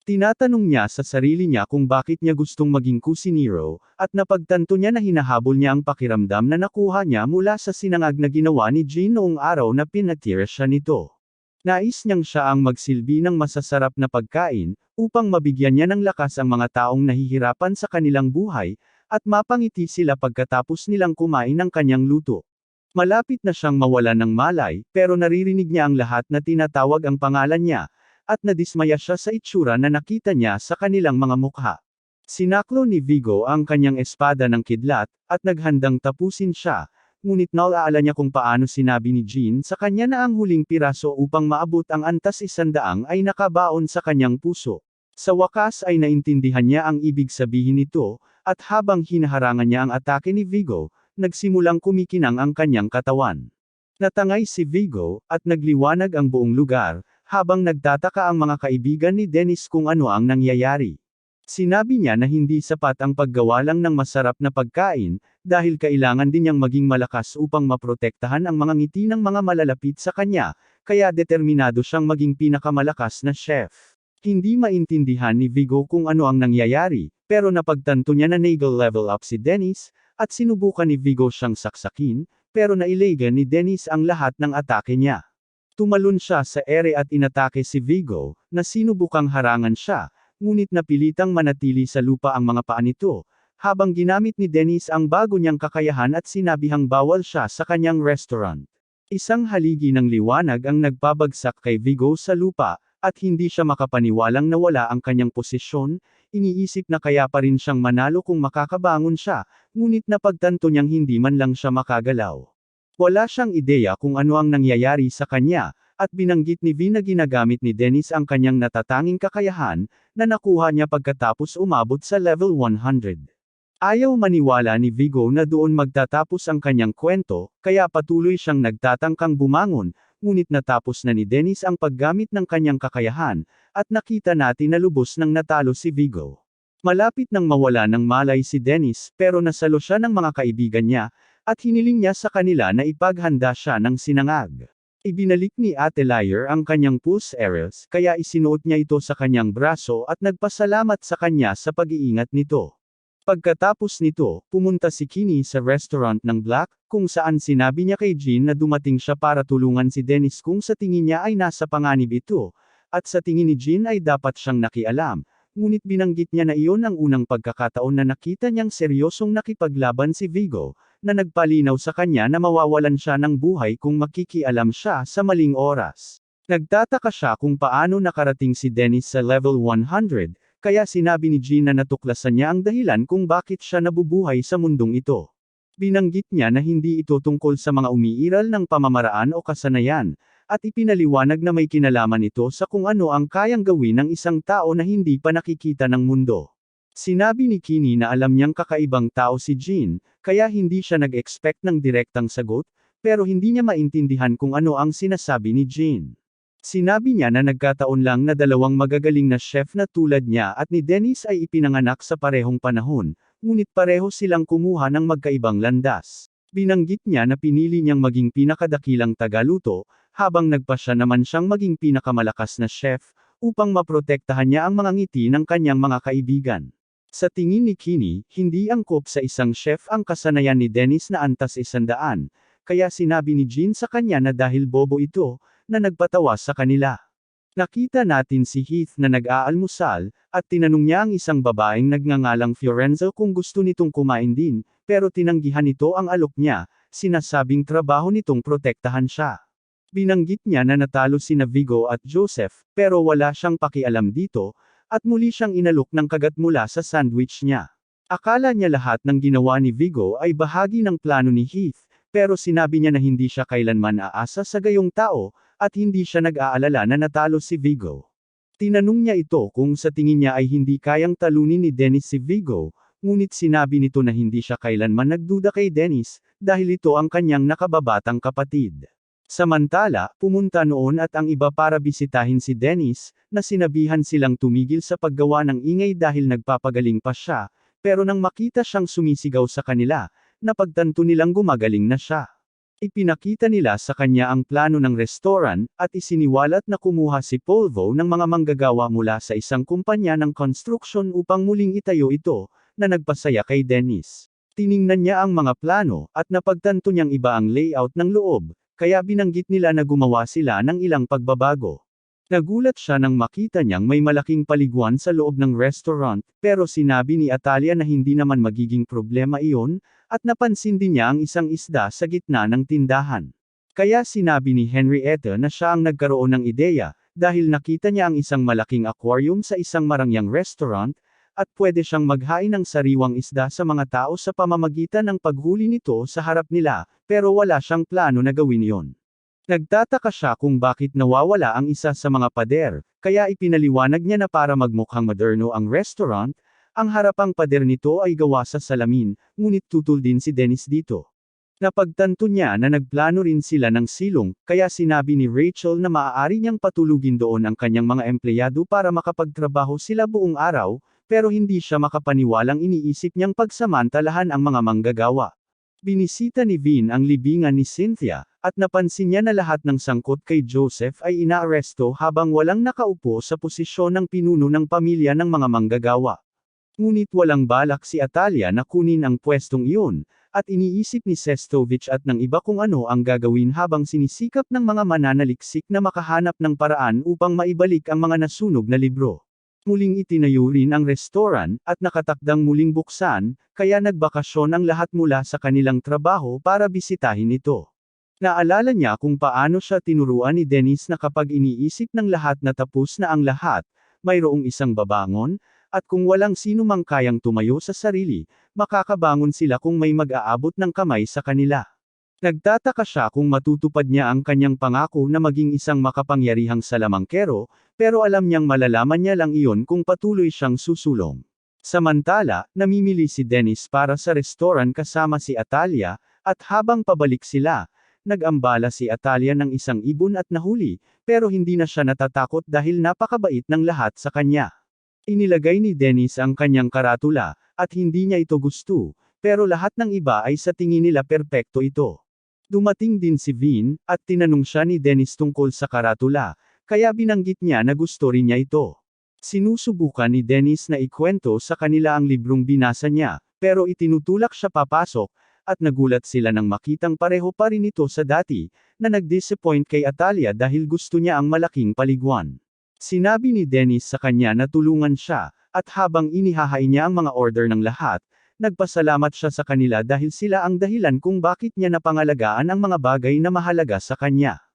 Tinatanong niya sa sarili niya kung bakit niya gustong maging kusinero, at napagtanto niya na hinahabol niya ang pakiramdam na nakuha niya mula sa sinangag na ginawa ni Jean noong araw na pinatira siya nito. Nais niyang siya ang magsilbi ng masasarap na pagkain, upang mabigyan niya ng lakas ang mga taong nahihirapan sa kanilang buhay, at mapangiti sila pagkatapos nilang kumain ng kanyang luto. Malapit na siyang mawalan ng malay, pero naririnig niya ang lahat na tinatawag ang pangalan niya, at nadismaya siya sa itsura na nakita niya sa kanilang mga mukha. Sinaklo ni Vigo ang kanyang espada ng kidlat, at naghandang tapusin siya, ngunit naaalala niya kung paano sinabi ni Jean sa kanya na ang huling piraso upang maabot ang antas 100 ay nakabaon sa kanyang puso. Sa wakas ay naintindihan niya ang ibig sabihin nito, at habang hinaharangan niya ang atake ni Vigo, nagsimulang kumikinang ang kanyang katawan. Natangay si Vigo, at nagliwanag ang buong lugar, habang nagtataka ang mga kaibigan ni Dennis kung ano ang nangyayari. Sinabi niya na hindi sapat ang paggawa lang ng masarap na pagkain, dahil kailangan din niyang maging malakas upang maprotektahan ang mga ngiti ng mga malalapit sa kanya, kaya determinado siyang maging pinakamalakas na chef. Hindi maintindihan ni Vigo kung ano ang nangyayari, pero napagtanto niya na nagal level up si Dennis, at sinubukan ni Vigo siyang saksakin, pero nailagan ni Dennis ang lahat ng atake niya. Tumalon siya sa ere at inatake si Vigo, na sinubukang harangan siya, ngunit napilitang manatili sa lupa ang mga paa nito, habang ginamit ni Dennis ang bago niyang kakayahan at sinabihang bawal siya sa kanyang restaurant. Isang haligi ng liwanag ang nagpabagsak kay Vigo sa lupa, at hindi siya makapaniwalang nawala ang kanyang posisyon, iniisip na kaya pa rin siyang manalo kung makakabangon siya, ngunit napagtanto niyang hindi man lang siya makagalaw. Wala siyang ideya kung ano ang nangyayari sa kanya, at binanggit ni V na ginagamit ni Dennis ang kanyang natatanging kakayahan, na nakuha niya pagkatapos umabot sa level 100. Ayaw maniwala ni Vigo na doon magtatapos ang kanyang kwento, kaya patuloy siyang nagtatangkang bumangon, ngunit natapos na ni Dennis ang paggamit ng kanyang kakayahan, at nakita natin na lubos nang natalo si Vigo. Malapit nang mawala ng malay si Dennis, pero nasalo siya ng mga kaibigan niya, at hiniling niya sa kanila na ipaghanda siya ng sinangag. Ibinalik ni Ate Liar ang kanyang pulse arrows, kaya isinuot niya ito sa kanyang braso at nagpasalamat sa kanya sa pag-iingat nito. Pagkatapos nito, pumunta si Kenny sa restaurant ng Black, kung saan sinabi niya kay Jean na dumating siya para tulungan si Dennis kung sa tingin niya ay nasa panganib ito, at sa tingin ni Jean ay dapat siyang nakialam, ngunit binanggit niya na iyon ang unang pagkakataon na nakita niyang seryosong nakipaglaban si Vigo, na nagpalinaw sa kanya na mawawalan siya ng buhay kung makikialam siya sa maling oras. Nagtataka siya kung paano nakarating si Dennis sa level 100, kaya sinabi ni Jean na natuklasan niya ang dahilan kung bakit siya nabubuhay sa mundong ito. Binanggit niya na hindi ito tungkol sa mga umiiral ng pamamaraan o kasanayan, at ipinaliwanag na may kinalaman ito sa kung ano ang kayang gawin ng isang tao na hindi pa nakikita ng mundo. Sinabi ni Kenny na alam niyang kakaibang tao si Jean, kaya hindi siya nag-expect ng direktang sagot, pero hindi niya maintindihan kung ano ang sinasabi ni Jean. Sinabi niya na nagkataon lang na dalawang magagaling na chef na tulad niya at ni Dennis ay ipinanganak sa parehong panahon, ngunit pareho silang kumuha ng magkaibang landas. Binanggit niya na pinili niyang maging pinakadakilang tagaluto, habang nagpasya naman siyang maging pinakamalakas na chef, upang maprotektahan niya ang mga ngiti ng kanyang mga kaibigan. Sa tingin ni Kenny, hindi angkop sa isang chef ang kasanayan ni Dennis na antas 100, kaya sinabi ni Jean sa kanya na dahil bobo ito, na nagpatawa sa kanila. Nakita natin si Heath na nag-aalmusal, at tinanong niya ang isang babaeng nagngangalang Fiorenzo kung gusto nitong kumain din, pero tinanggihan nito ang alok niya, sinasabing trabaho nitong protektahan siya. Binanggit niya na natalo sina Vigo at Joseph, pero wala siyang pakialam dito, at muli siyang inalok ng kagat mula sa sandwich niya. Akala niya lahat ng ginawa ni Vigo ay bahagi ng plano ni Heath, pero sinabi niya na hindi siya kailanman aasa sa gayong tao, at hindi siya nag-aalala na natalo si Vigo. Tinanong niya ito kung sa tingin niya ay hindi kayang talunin ni Dennis si Vigo, ngunit sinabi nito na hindi siya kailanman nagduda kay Dennis, dahil ito ang kanyang nakababatang kapatid. Samantala, pumunta noon at ang iba para bisitahin si Dennis, na sinabihan silang tumigil sa paggawa ng ingay dahil nagpapagaling pa siya, Pero nang makita siyang sumisigaw sa kanila, napagtanto nilang gumagaling na siya. Ipinakita nila sa kanya ang plano ng restaurant, at isiniwalat na kumuha si Polvo ng mga manggagawa mula sa isang kumpanya ng construction upang muling itayo ito, na nagpasaya kay Dennis. Tiningnan niya ang mga plano, at napagtanto niyang iba ang layout ng loob, kaya binanggit nila na gumawa sila ng ilang pagbabago. Nagulat siya nang makita niyang may malaking paliguan sa loob ng restaurant, pero sinabi ni Atalia na hindi naman magiging problema iyon, at napansin din niya ang isang isda sa gitna ng tindahan. Kaya sinabi ni Henrietta na siya ang nagkaroon ng ideya, dahil nakita niya ang isang malaking aquarium sa isang marangyang restaurant, at pwede siyang maghain ng sariwang isda sa mga tao sa pamamagitan ng paghuli nito sa harap nila, pero wala siyang plano na gawin iyon. Nagtataka siya kung bakit nawawala ang isa sa mga pader, kaya ipinaliwanag niya na para magmukhang moderno ang restaurant, ang harapang pader nito ay gawa sa salamin, ngunit tutol din si Dennis dito. Napagtanto niya na nagplano rin sila ng silong, kaya sinabi ni Rachel na maaari niyang patulugin doon ang kanyang mga empleyado para makapagtrabaho sila buong araw, pero hindi siya makapaniwalang iniisip niyang pagsamantalahan ang mga manggagawa. Binisita ni Vin ang libingan ni Cynthia, at napansin niya na lahat ng sangkot kay Joseph ay inaaresto habang walang nakaupo sa posisyon ng pinuno ng pamilya ng mga manggagawa. Ngunit walang balak si Atalia na kunin ang pwestong iyon, at iniisip ni Sestovich at ng iba kung ano ang gagawin habang sinisikap ng mga mananaliksik na makahanap ng paraan upang maibalik ang mga nasunog na libro. Muling itinayo rin ang restaurant, at nakatakdang muling buksan, kaya nagbakasyon ang lahat mula sa kanilang trabaho para bisitahin ito. Naalala niya kung paano siya tinuruan ni Dennis na kapag iniisip ng lahat na tapos na ang lahat, mayroong isang babangon, at kung walang sino mang kayang tumayo sa sarili, makakabangon sila kung may mag-aabot ng kamay sa kanila. Nagtataka siya kung matutupad niya ang kanyang pangako na maging isang makapangyarihang salamangkero, pero alam niyang malalaman niya lang iyon kung patuloy siyang susulong. Samantala, namimili si Dennis para sa restaurant kasama si Atalia, at habang pabalik sila, nag-ambala si Atalia ng isang ibon at nahuli, pero hindi na siya natatakot dahil napakabait ng lahat sa kanya. Inilagay ni Dennis ang kanyang karatula, at hindi niya ito gusto, pero lahat ng iba ay sa tingin nila perpekto ito. Dumating din si Vin, at tinanong siya ni Dennis tungkol sa karatula, kaya binanggit niya na gusto rin niya ito. Sinusubukan ni Dennis na ikwento sa kanila ang librong binasa niya, pero itinutulak siya papasok, at nagulat sila nang makitang pareho pa rin ito sa dati, na nag-disappoint kay Atalia dahil gusto niya ang malaking paliguan. Sinabi ni Dennis sa kanya na tulungan siya, at habang inihahain niya ang mga order ng lahat, nagpasalamat siya sa kanila dahil sila ang dahilan kung bakit niya napangalagaan ang mga bagay na mahalaga sa kanya.